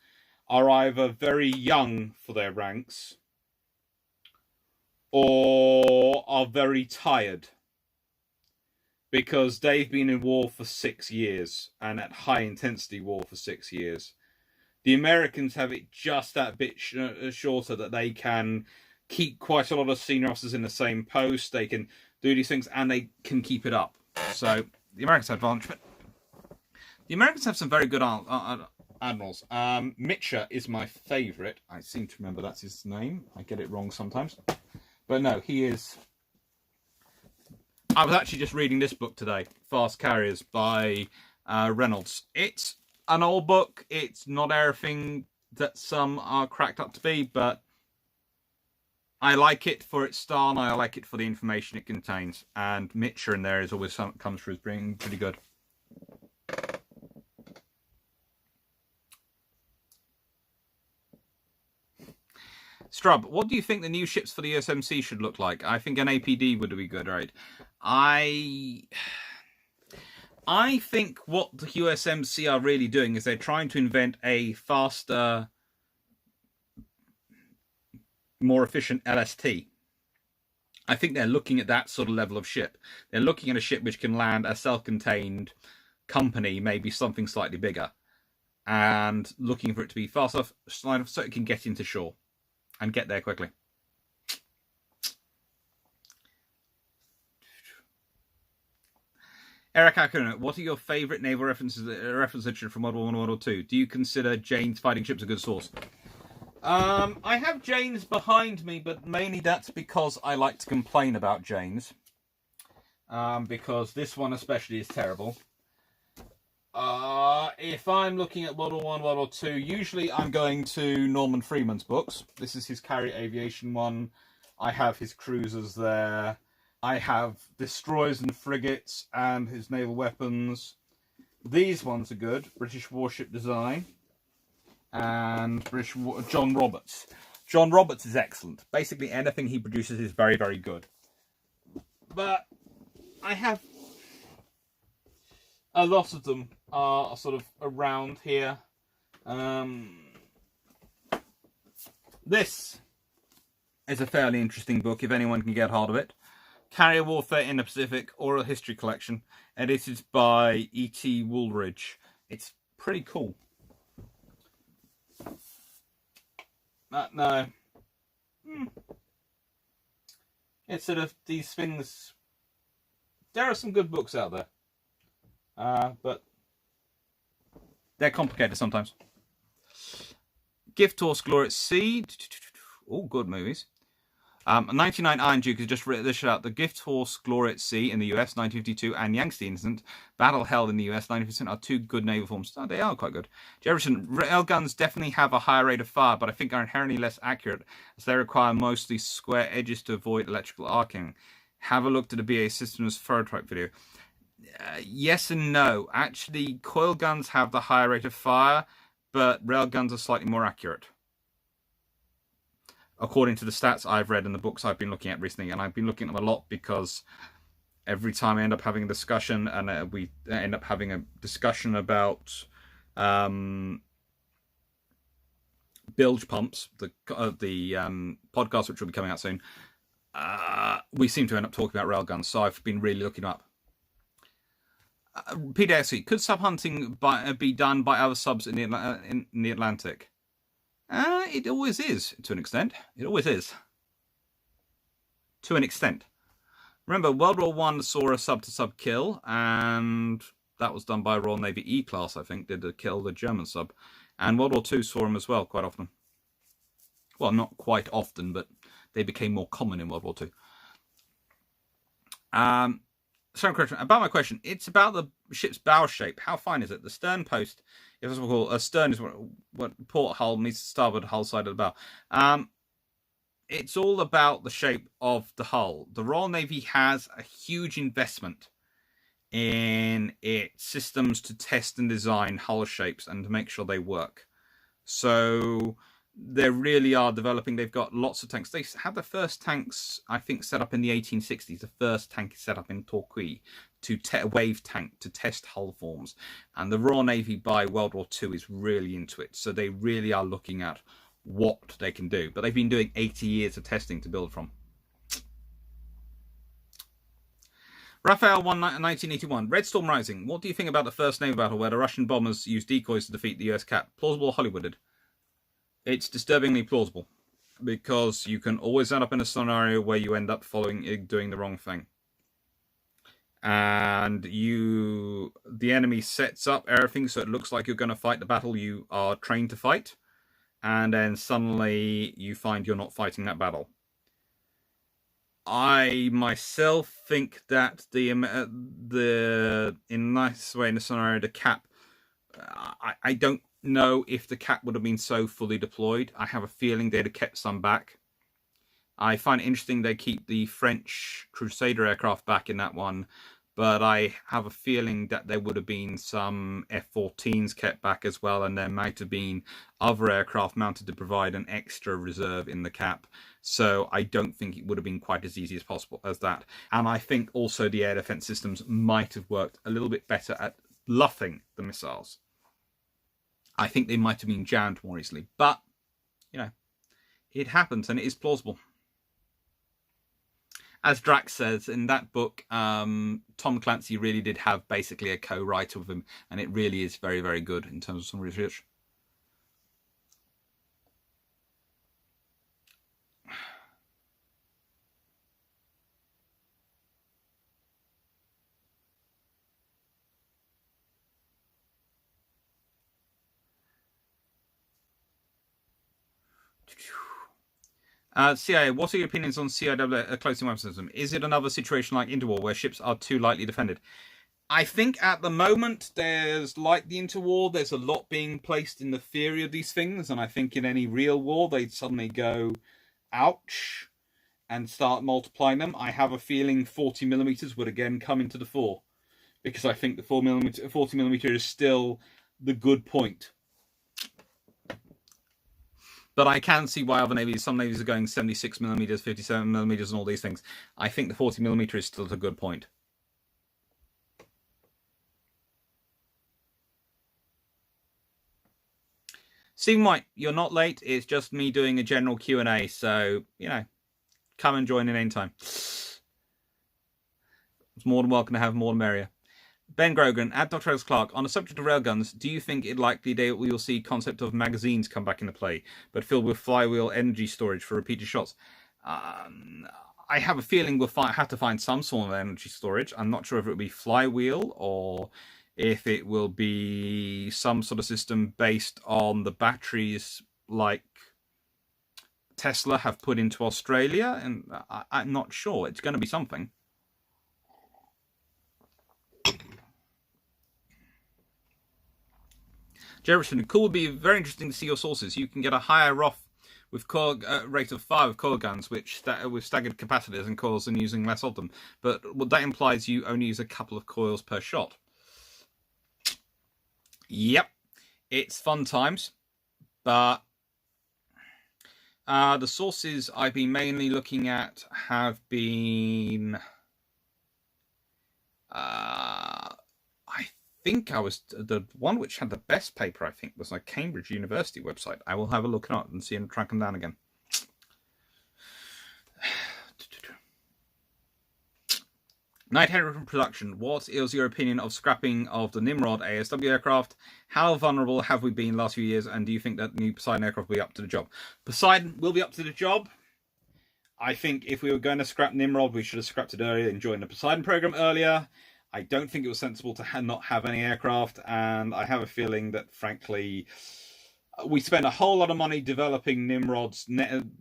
are either very young for their ranks or are very tired. Because they've been in war for 6 years, and at high-intensity war for 6 years. The Americans have it just that bit shorter, that they can keep quite a lot of senior officers in the same post, they can do these things, and they can keep it up. So the Americans have advantage, but the Americans have some very good admirals. Mitcher is my favourite. I seem to remember that's his name. I get it wrong sometimes. But no, he is... I was actually just reading this book today, Fast Carriers by Reynolds. It's an old book. It's not everything that some are cracked up to be, but I like it for its style, and I like it for the information it contains. And Mitcher in there is always comes through as being pretty good. Strub, what do you think the new ships for the USMC should look like? I think an APD would be good, right? I think what the USMC are really doing is they're trying to invent a faster, more efficient LST. I think they're looking at that sort of level of ship. They're looking at a ship which can land a self-contained company, maybe something slightly bigger, and looking for it to be fast enough so it can get into shore and get there quickly. Eric Akuna, what are your favourite naval reference literature from World War I and World War II? Do you consider Jane's fighting ships a good source? I have Jane's behind me, but mainly that's because I like to complain about Jane's. Because this one especially is terrible. If I'm looking at World War I, World War II, usually I'm going to Norman Freeman's books. This is his carrier aviation one. I have his cruisers there. I have destroyers and frigates and his naval weapons. These ones are good. British Warship Design. And John Roberts. John Roberts is excellent. Basically anything he produces is very, very good. But I have... a lot of them are sort of around here. This is a fairly interesting book if anyone can get hold of it. Carrier Warfare in the Pacific, Oral History Collection, edited by E.T. Woolridge. It's pretty cool. No. It's sort of these things. There are some good books out there. But they're complicated sometimes. Gift Horse, Glory at Sea. All good movies. 99 Iron Duke has just written this out. The Gift Horse, Glory at Sea in the US, 1952, and Yangtze Incident, Battle Held in the US, 1950, are two good naval forms. Oh, they are quite good. Jefferson, railguns definitely have a higher rate of fire, but I think are inherently less accurate, as they require mostly square edges to avoid electrical arcing. Have a look at the BA Systems prototype video. Yes and no. Actually, coil guns have the higher rate of fire, but railguns are slightly more accurate, according to the stats I've read in the books I've been looking at recently. And I've been looking at them a lot because every time I end up having a discussion, and we end up having a discussion about bilge pumps, the podcast which will be coming out soon, we seem to end up talking about railguns. So I've been really looking up. PDXC, could sub hunting be done by other subs in the Atlantic? It always is, to an extent. It always is. To an extent. Remember, World War I saw a sub-to-sub kill, and that was done by Royal Navy E-class, I think, did kill the German sub. And World War II saw them as well, quite often. Well, not quite often, but they became more common in World War II. About my question, it's about the ship's bow shape. How fine is it? The stern post, if that's what we call a stern, is what port hull meets the starboard hull side of the bow. It's all about the shape of the hull. The Royal Navy has a huge investment in its systems to test and design hull shapes and to make sure they work. So they really are developing. They've got lots of tanks. They had the first tanks, I think, set up in the 1860s. The first tank is set up in Torquay, a wave tank to test hull forms. And the Royal Navy by World War II is really into it. So they really are looking at what they can do. But they've been doing 80 years of testing to build from. Raphael 1981. Red Storm Rising. What do you think about the first naval battle where the Russian bombers used decoys to defeat the US cap? Plausible or Hollywooded? It's disturbingly plausible, because you can always end up in a scenario where you end up doing the wrong thing. And the enemy sets up everything so it looks like you're going to fight the battle you are trained to fight, and then suddenly you find you're not fighting that battle. I myself think that in this way, in the scenario, the cap, I don't know if the cap would have been so fully deployed. I have a feeling they'd have kept some back. I find it interesting they keep the French Crusader aircraft back in that one, but I have a feeling that there would have been some F-14s kept back as well, and there might have been other aircraft mounted to provide an extra reserve in the cap. So I don't think it would have been quite as easy as possible as that. And I think also the air defense systems might have worked a little bit better at luffing the missiles. I think they might have been jammed more easily. But, it happens and it is plausible. As Drax says in that book, Tom Clancy really did have basically a co-writer with him, and it really is very, very good in terms of some research. CIA, what are your opinions on CIW closing weapon system? Is it another situation like Interwar where ships are too lightly defended? I think at the moment, there's like the Interwar, there's a lot being placed in the theory of these things, and I think in any real war, they'd suddenly go, ouch, and start multiplying them. I have a feeling 40mm would again come into the fore, because I think the 40mm is still the good point. But I can see why other navies, some navies are going 76mm, 57mm, and all these things. I think the 40mm is still a good point. Stephen White, you're not late. It's just me doing a general Q&A. So, come and join in anytime. It's more than welcome to have more the merrier. Ben Grogan, at Dr. Alex Clark, on the subject of railguns, do you think it likely that we will see concept of magazines come back into play, but filled with flywheel energy storage for repeated shots? I have a feeling we'll have to find some sort of energy storage. I'm not sure if it will be flywheel or if it will be some sort of system based on the batteries like Tesla have put into Australia, and I'm not sure. It's going to be something. Jefferson, cool, would be very interesting to see your sources. You can get a higher ROF with coil rate of 5 of coil guns, which with staggered capacitors and coils, and using less of them. But what that implies, you only use a couple of coils per shot. Yep, it's fun times, but the sources I've been mainly looking at have been, I think I was the one which had the best paper. I think was a Cambridge University website. I will have a look at it and see and track them down again. Night Henry from production. What is your opinion of scrapping of the Nimrod ASW aircraft? How vulnerable have we been last few years? And do you think that the new Poseidon aircraft will be up to the job? Poseidon will be up to the job. I think if we were going to scrap Nimrod, we should have scrapped it earlier and joined the Poseidon program earlier. I don't think it was sensible to not have any aircraft, and I have a feeling that, frankly, we spent a whole lot of money developing Nimrod's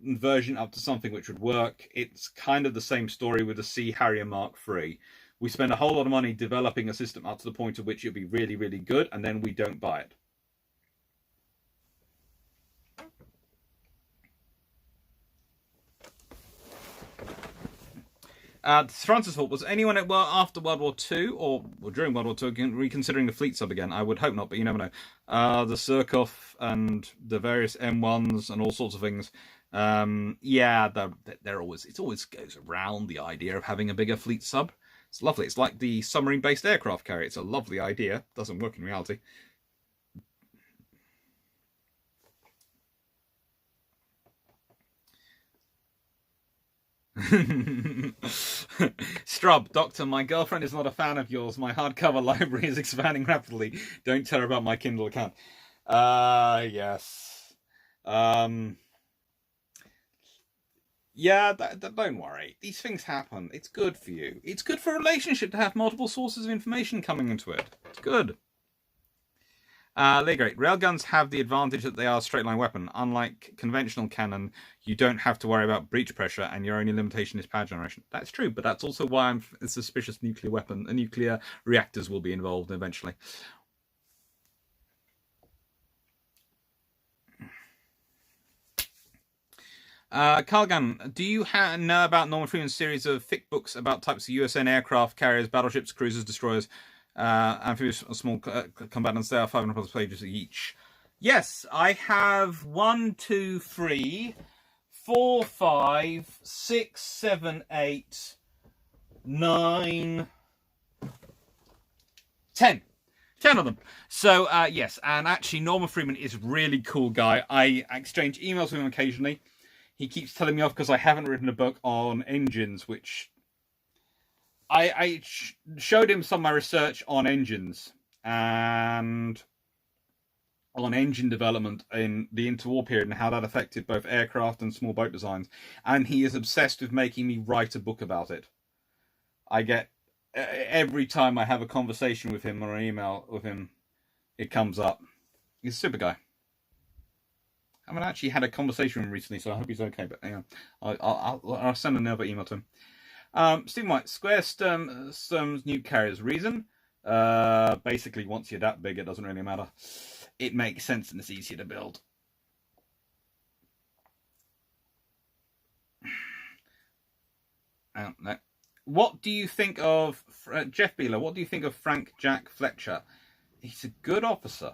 version up to something which would work. It's kind of the same story with the Sea Harrier Mark III. We spend a whole lot of money developing a system up to the point at which it'll be really, really good, and then we don't buy it. Francis Hall, was anyone after World War II or during World War II reconsidering the fleet sub again? I would hope not, but you never know. The Surkoff and the various M1s and all sorts of things. Yeah, they're always, it always goes around the idea of having a bigger fleet sub. It's lovely. It's like the submarine-based aircraft carrier. It's a lovely idea. Doesn't work in reality. Strub, Doctor, my girlfriend is not a fan of yours. My hardcover library is expanding rapidly. Don't tell her about my Kindle account. Yes. Yeah, don't worry. These things happen. It's good for you. It's good for a relationship to have multiple sources of information coming into it. It's good. Legate. Railguns have the advantage that they are a straight line weapon. Unlike conventional cannon, you don't have to worry about breach pressure, and your only limitation is power generation. That's true, but that's also why I'm suspicious nuclear reactors will be involved eventually. Carlgan, do you know about Norman Freeman's series of thick books about types of USN aircraft, carriers, battleships, cruisers, destroyers, amphibious, small combatants? They are 500+ pages each. Yes, I have 1, 2, 3, 4, 5, 6, 7, 8, 9, 10. 10 of them. So, yes, and actually Norman Freeman is a really cool guy. I exchange emails with him occasionally. He keeps telling me off because I haven't written a book on engines, which I showed him some of my research on engines and on engine development in the interwar period and how that affected both aircraft and small boat designs. And he is obsessed with making me write a book about it. I get, every time I have a conversation with him or an email with him, it comes up. He's a super guy. I haven't actually had a conversation with him recently, so I hope he's okay. But yeah, I'll send another email to him. Stephen White, Square Sturm's nuke carriers. Reason? Basically, once you're that big, it doesn't really matter. It makes sense and it's easier to build. No. What do you think of Jeff Beeler? What do you think of Frank Jack Fletcher? He's a good officer,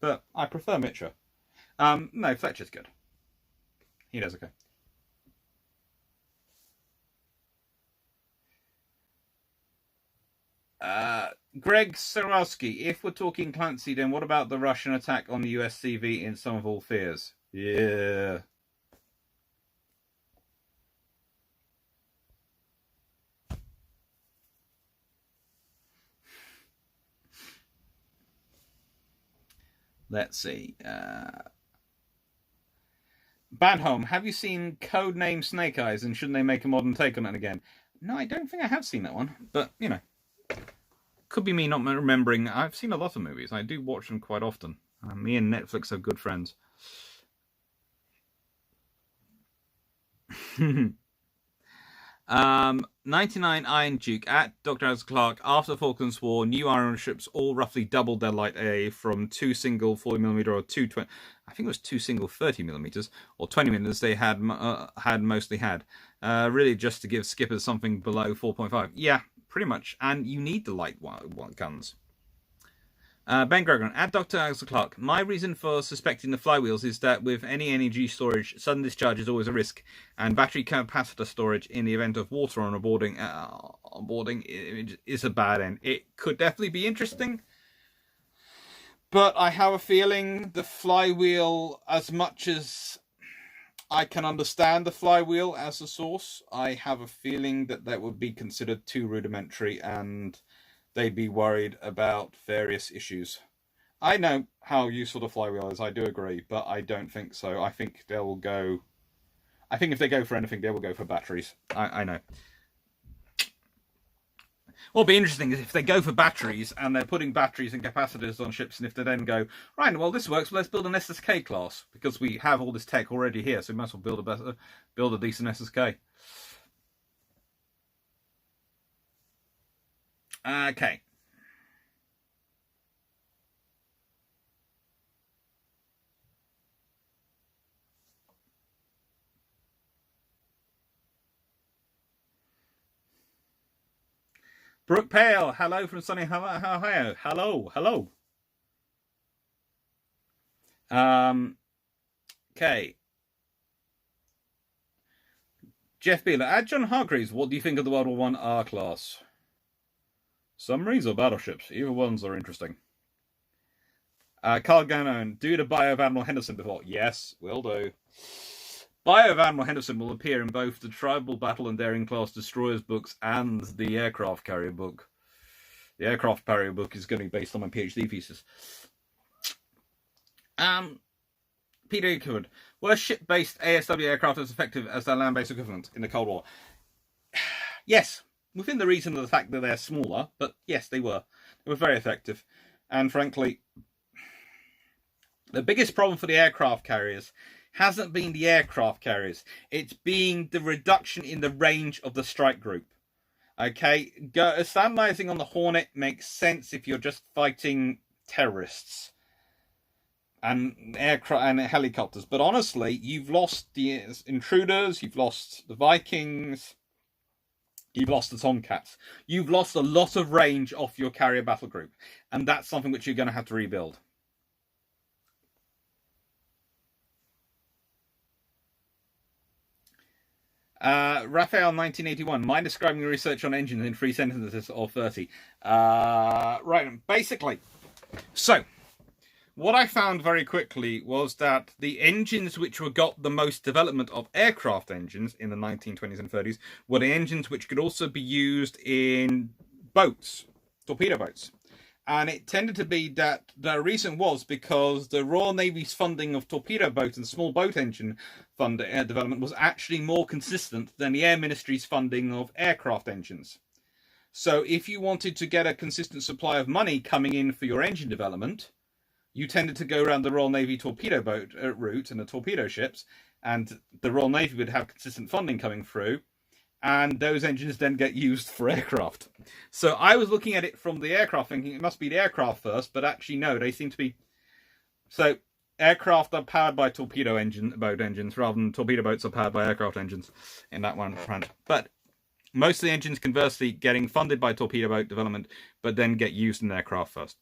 but I prefer Mitra. No, Fletcher's good. He does okay. Greg Sarowski, if we're talking Clancy, then what about the Russian attack on the USCV in Sum of All Fears? Yeah. Let's see. Banholm, have you seen Codename Snake Eyes, and shouldn't they make a modern take on it again? No, I don't think I have seen that one, but, you know, could be me not remembering. I've seen a lot of movies. I do watch them quite often. Me and Netflix are good friends. 99 Iron Duke at Dr. Alex Clark. After the Falklands War, new iron ships all roughly doubled their light AA from 2 single 40mm or 2 20. I think it was 2 single 30mm or 20mm they had mostly had. Really just to give skippers something below 4.5. Yeah, pretty much. And you need the light guns. Ben Gregon, at Dr. Alex Clark, my reason for suspecting the flywheels is that with any energy storage, sudden discharge is always a risk, and battery capacitor storage in the event of water on boarding is a bad end. It could definitely be interesting, but I have a feeling the flywheel, as much as I can understand the flywheel as a source, I have a feeling that would be considered too rudimentary and they'd be worried about various issues. I know how useful the flywheel is, I do agree, but I don't think so. I think they will go... I think if they go for anything, they will go for batteries. I know. What'll be interesting is if they go for batteries, and they're putting batteries and capacitors on ships, and if they then go, right, well, this works, well, let's build an SSK class, because we have all this tech already here, so we might as well build a decent SSK. Okay. Brooke Pale, hello from sunny Ohio. Hello. Okay. Jeff Beeler, at John Hargreaves, what do you think of the World War I R class? Submarines or battleships? Either ones are interesting. Carl Gannon, do the Bio of Admiral Henderson before? Yes, will do. Bio of Admiral Henderson will appear in both the Tribal Battle and Daring Class Destroyers books and the Aircraft Carrier book. The Aircraft Carrier book is going to be based on my PhD thesis. Peter Covered, were ship-based ASW aircraft as effective as their land-based equivalent in the Cold War? Yes. Within the reason of the fact that they're smaller, but yes, they were. They were very effective. And frankly, the biggest problem for the aircraft carriers hasn't been the aircraft carriers. It's been the reduction in the range of the strike group. Okay, standardizing on the Hornet makes sense if you're just fighting terrorists and aircraft and helicopters. But honestly, you've lost the intruders, you've lost the Vikings, you've lost the Tomcats. You've lost a lot of range off your carrier battle group. And that's something which you're going to have to rebuild. Raphael 1981, mind describing your research on engines in 3 sentences or 30? Right, basically. So, what I found very quickly was that the engines which got the most development of aircraft engines in the 1920s and 30s were the engines which could also be used in boats, torpedo boats. And it tended to be that the reason was because the Royal Navy's funding of torpedo boat and small boat engine development was actually more consistent than the Air Ministry's funding of aircraft engines. So if you wanted to get a consistent supply of money coming in for your engine development, you tended to go around the Royal Navy torpedo boat route and the torpedo ships, and the Royal Navy would have consistent funding coming through, and those engines then get used for aircraft. So I was looking at it from the aircraft, thinking it must be the aircraft first, but actually no, they seem to be... So aircraft are powered by torpedo boat engines, rather than torpedo boats are powered by aircraft engines in that one front. But most of the engines, conversely, getting funded by torpedo boat development, but then get used in aircraft first.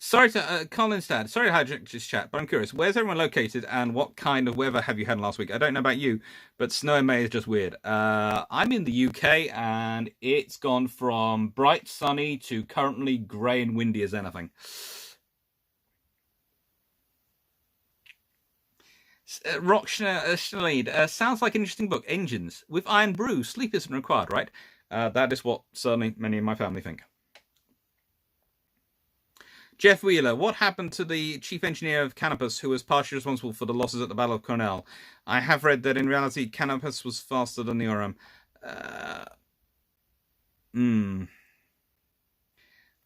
Sorry to Colin's dad. Sorry to hijack this chat, but I'm curious. Where's everyone located, and what kind of weather have you had last week? I don't know about you, but snow in May is just weird. I'm in the UK, and it's gone from bright sunny to currently grey and windy as anything. Rock Schneider, sounds like an interesting book. Engines with iron brew. Sleep isn't required, right? That is what certainly many in my family think. Jeff Wheeler, what happened to the chief engineer of Canopus who was partially responsible for the losses at the Battle of Cornell? I have read that in reality Canopus was faster than the Orem.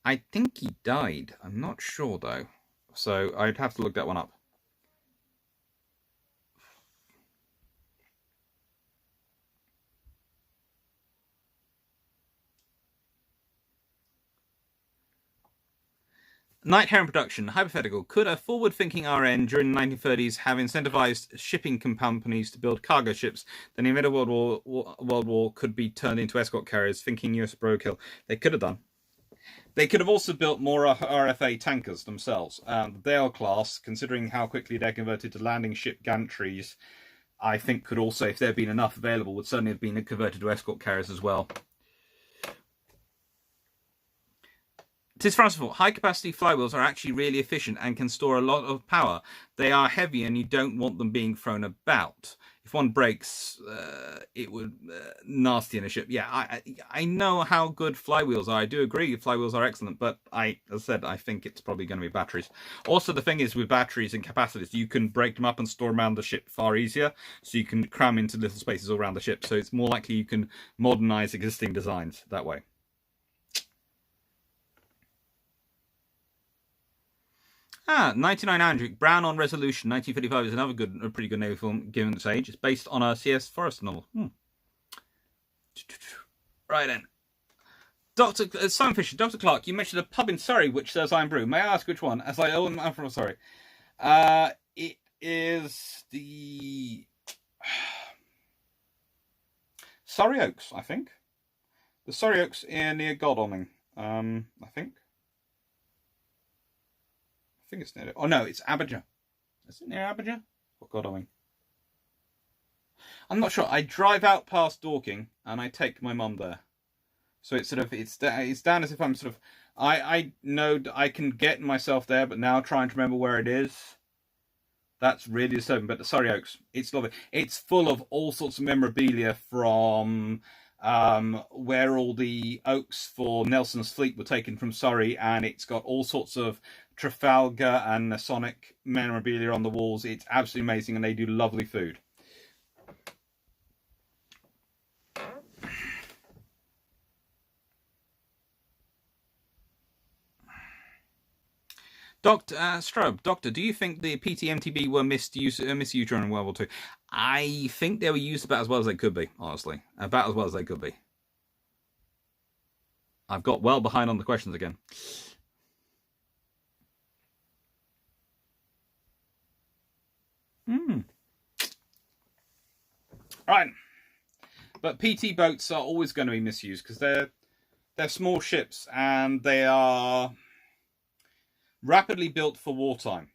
I think he died. I'm not sure though. So I'd have to look that one up. Night Heron Production, hypothetical. Could a forward-thinking RN during the 1930s have incentivized shipping companies to build cargo ships? Then the middle World War could be turned into escort carriers, thinking US roadkill. They could have done. They could have also built more RFA tankers themselves. The Dale class, considering how quickly they're converted to landing ship gantries, I think could also, if there had been enough available, would certainly have been converted to escort carriers as well. Tis fanciful. High-capacity flywheels are actually really efficient and can store a lot of power. They are heavy and you don't want them being thrown about. If one breaks, it would nasty in a ship. Yeah, I know how good flywheels are. I do agree flywheels are excellent, but as I said, I think it's probably going to be batteries. Also, the thing is with batteries and capacitors, you can break them up and store them around the ship far easier, so you can cram into little spaces all around the ship. So it's more likely you can modernize existing designs that way. 99 Andrew, Brown on Resolution, 1955 is another pretty good Navy film given its age. It's based on a C.S. Forrester novel. Right then. Simon Fisher, Dr. Clark, you mentioned a pub in Surrey which serves Iron Brew. May I ask which one? As I'm from Surrey. It is the Surrey Oaks, I think. The Surrey Oaks near Godalming, I think. I think it's near it. Oh no, it's Abijah. Is it near Abijah? Or Godalming? I'm not sure. I drive out past Dorking and I take my mum there. So it's sort of it's down as if I'm sort of I know I can get myself there, but now trying to remember where it is. That's really disturbing. But the Surrey Oaks, it's lovely. It's full of all sorts of memorabilia from where all the oaks for Nelson's fleet were taken from Surrey, and it's got all sorts of Trafalgar and Masonic memorabilia on the walls. It's absolutely amazing, and they do lovely food. Doctor Doctor, do you think the PTMTB were misused during World War II? I think they were used about as well as they could be, honestly. About as well as they could be. I've got well behind on the questions again. Right. But PT boats are always going to be misused because they're small ships and they are rapidly built for wartime.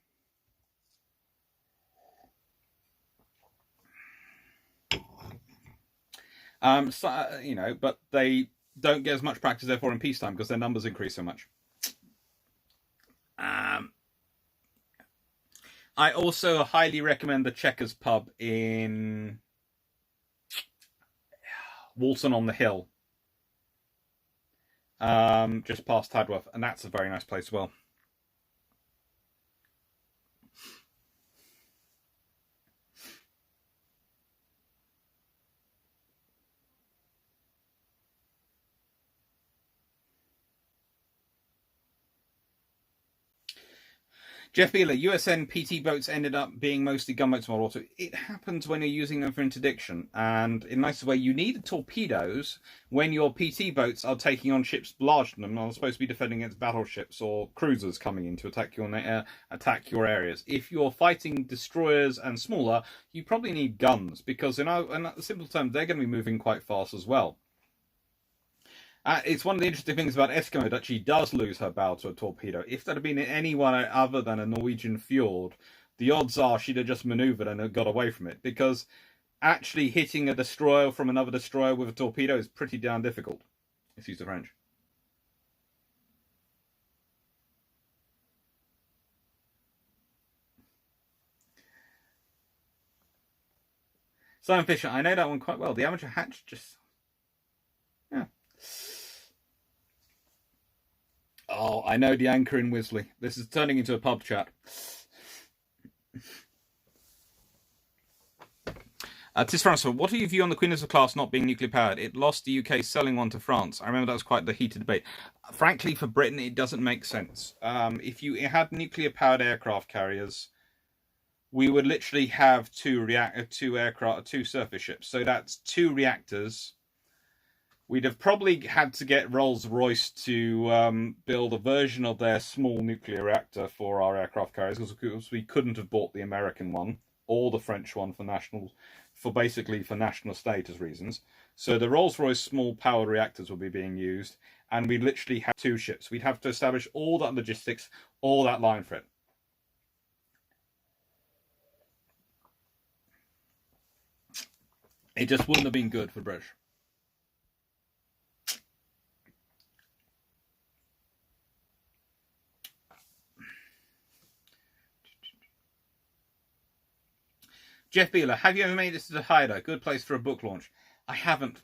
So, but they don't get as much practice therefore in peacetime because their numbers increase so much. I also highly recommend the Checkers pub in Walton on the Hill, just past Tadworth, and that's a very nice place as well. Jeff Beeler, USN PT boats ended up being mostly gunboats in World War II. It happens when you're using them for interdiction, and in a nice way, you need torpedoes when your PT boats are taking on ships larger than them and are supposed to be defending against battleships or cruisers coming in to attack your areas. If you're fighting destroyers and smaller, you probably need guns because, in simple terms, they're going to be moving quite fast as well. It's one of the interesting things about Eskimo that she does lose her bow to a torpedo. If that had been in anyone other than a Norwegian fjord, the odds are she'd have just manoeuvred and got away from it, because actually hitting a destroyer from another destroyer with a torpedo is pretty darn difficult. Excuse the French. Simon Fisher, I know that one quite well. The amateur hatch just... Yeah. Oh, I know the anchor in Wisley. This is turning into a pub chat. Tis France, what are your view on the Queen Elizabeth class not being nuclear powered? It lost the UK selling one to France. I remember that was quite the heated debate. Frankly, for Britain, it doesn't make sense. If you had nuclear powered aircraft carriers, we would literally have two surface ships. So that's 2 reactors. We'd have probably had to get Rolls-Royce to build a version of their small nuclear reactor for our aircraft carriers, because we couldn't have bought the American one or the French one for national status reasons. So the Rolls-Royce small powered reactors will be being used, and we literally have 2 ships. We'd have to establish all that logistics, all that line for it. It just wouldn't have been good for British. Jeff Beeler, have you ever made it to Haida? Good place for a book launch. I haven't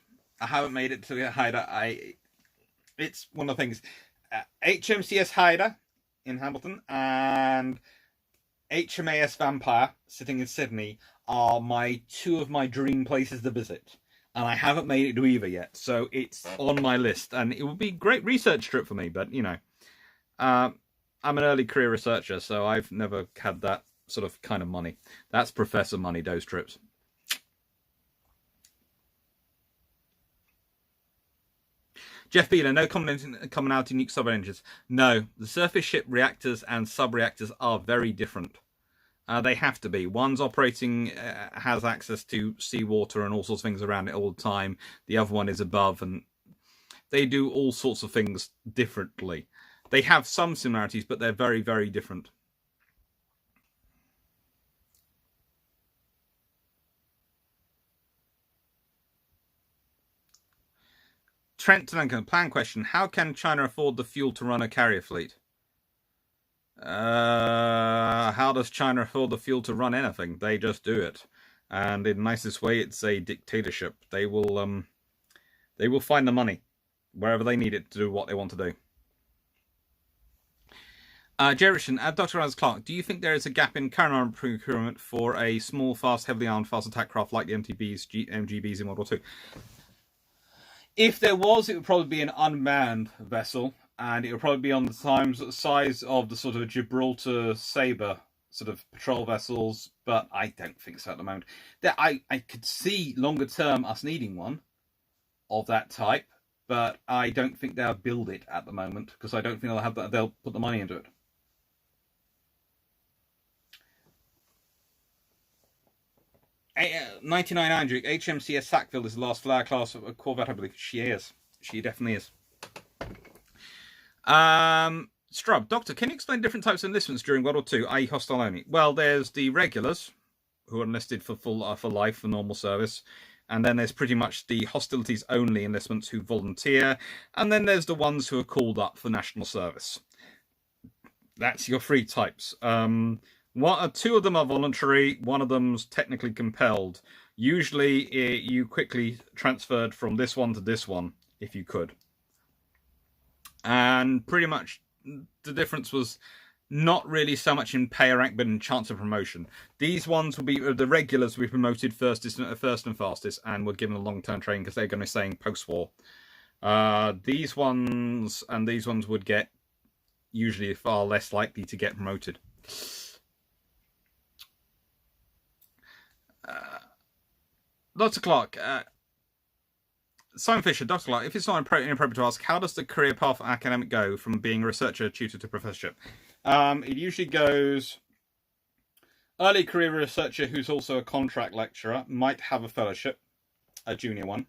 made it to Haida. It's one of the things. HMCS Haida in Hamilton and HMAS Vampire sitting in Sydney are 2 of my dream places to visit. And I haven't made it to either yet. So it's on my list. And it would be a great research trip for me. But, you know, I'm an early career researcher, so I've never had that sort of kind of money. That's professor money, those trips. Jeff Beeler, no commonality nuke sub-engines. No, the surface ship reactors and sub-reactors are very different. They have to be. One's operating, has access to seawater and all sorts of things around it all the time. The other one is above, and they do all sorts of things differently. They have some similarities, but they're very, very different. Trent Duncan, plan question. How can China afford the fuel to run a carrier fleet? How does China afford the fuel to run anything? They just do it. And in the nicest way, it's a dictatorship. They will find the money wherever they need it to do what they want to do. Jerrison, Dr. Raz Clark, do you think there is a gap in current armed procurement for a small, fast, heavily armed, fast attack craft like the MGBs in World War II? If there was, it would probably be an unmanned vessel, and it would probably be on the size of the sort of Gibraltar Sabre sort of patrol vessels, but I don't think so at the moment. I could see longer term us needing one of that type, but I don't think they'll build it at the moment, because I don't think they'll put the money into it. 99 Andrew, HMCS Sackville is the last Flower class of a Corvette, I believe. She is. She definitely is. Strub, Doctor, can you explain different types of enlistments during World War II, i.e. hostile only? Well, there's the regulars, who are enlisted for for life, for normal service. And then there's pretty much the hostilities only enlistments who volunteer. And then there's the ones who are called up for national service. That's your 3 types. 2 of them are voluntary, 1 of them's technically compelled. Usually you quickly transferred from this one to this one, if you could. And pretty much the difference was not really so much in pay or rank, but in chance of promotion. These ones will be, the regulars will be promoted first and fastest, and were given a long-term training because they're going to be staying post-war. These ones and these ones would get usually far less likely to get promoted. Dr. Clark, Simon Fisher, Dr. Clark, if it's not inappropriate to ask, how does the career path for academic go from being a researcher, tutor to professorship? It usually goes early career researcher who's also a contract lecturer, might have a fellowship, a junior one.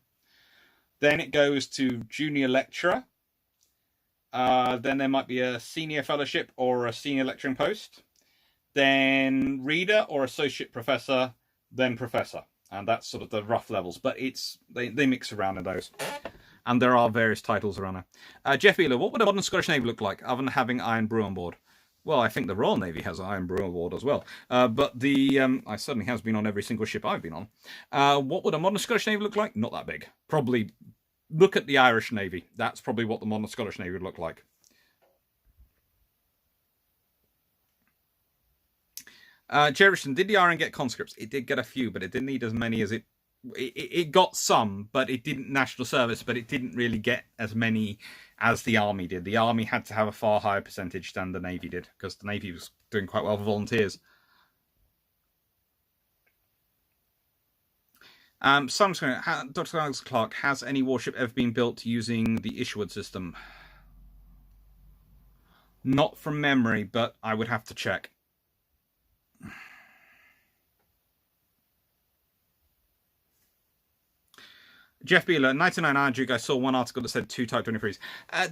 Then it goes to junior lecturer. Then there might be a senior fellowship or a senior lecturing post. Then reader or associate professor, then professor. And that's sort of the rough levels, but they mix around in those. And there are various titles around there. Jeff Ealer, what would a modern Scottish Navy look like, other than having Iron Brew on board? Well, I think the Royal Navy has Iron Brew on board as well. But I certainly has been on every single ship I've been on. What would a modern Scottish Navy look like? Not that big. Probably look at the Irish Navy. That's probably what the modern Scottish Navy would look like. Jerison, did the RN get conscripts? It did get a few, but it didn't need as many as it got some, but it didn't national service, but it didn't really get as many as the Army did. The Army had to have a far higher percentage than the Navy did, because the Navy was doing quite well for volunteers. Dr. Alex Clark, has any warship ever been built using the Isherwood system? Not from memory, but I would have to check. Jeff Beeler, 99 Iron Duke, I saw one article that said 2 Type 23s.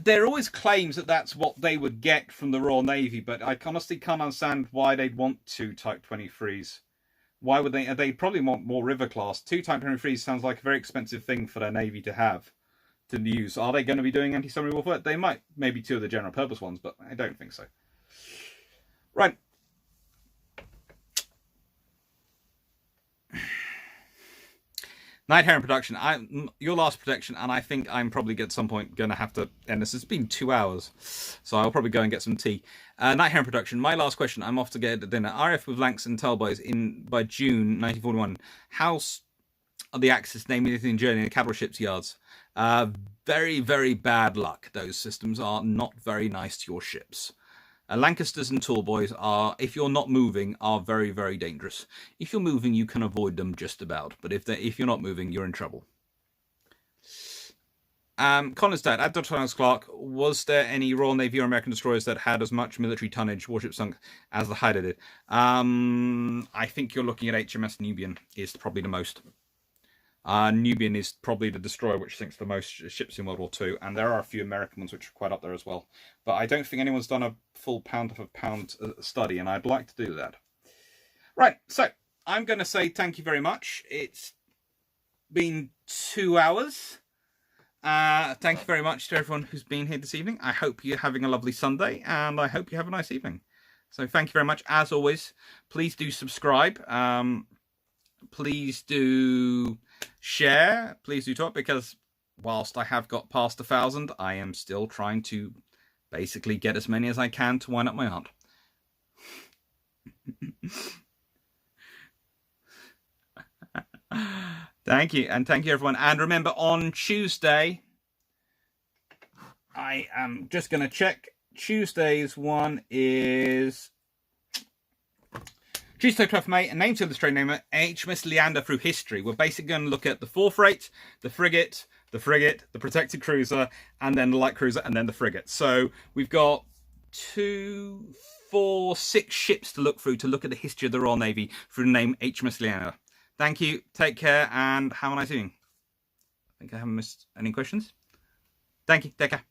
There are always claims that that's what they would get from the Royal Navy, but I honestly can't understand why they'd want 2 Type 23s. Why would they? They probably want more River class. 2 Type 23s sounds like a very expensive thing for their Navy to have, to use. Are they going to be doing anti-submarine warfare? They might, maybe 2 of the general purpose ones, but I don't think so. Right. Night Heron production. Your last prediction, and I think I'm probably at some point going to have to end this. It's been 2 hours, so I'll probably go and get some tea. Night Heron production. My last question. I'm off to get at dinner. RF with Lanks and Talboys by June 1941. How's the Axis, namely the Indian Journey, and the capital ships yards? Very, very bad luck. Those systems are not very nice to your ships. Lancasters and Tallboys are, if you're not moving, are very, very dangerous. If you're moving, you can avoid them just about. But if you're not moving, you're in trouble. Colin's dad, at Dr. Alex Clark, was there any Royal Navy or American destroyers that had as much military tonnage, warship sunk, as the Haida did? I think you're looking at HMS Nubian is probably the most. Nubian is probably the destroyer which sinks the most ships in World War II, and there are a few American ones which are quite up there as well. But I don't think anyone's done a full pound-for-pound study, and I'd like to do that. Right, so I'm going to say thank you very much. It's been 2 hours. Thank you very much to everyone who's been here this evening. I hope you're having a lovely Sunday, and I hope you have a nice evening. So thank you very much. As always, please do subscribe. Please do share. Please do talk, because whilst I have got past 1,000, I am still trying to basically get as many as I can to wind up my aunt. Thank you, and thank you everyone. And remember, on Tuesday, I am just going to check. Tuesday's one is Tuesday, 12th May, and name to the trade namer, HMS Leander through history. We're basically going to look at the 4th rate, the frigate, the protected cruiser, and then the light cruiser, and then the frigate. So we've got 2, 4, 6 ships to look through to look at the history of the Royal Navy through the name HMS Leander. Thank you, take care, and have a nice evening. I think I haven't missed any questions. Thank you, take care.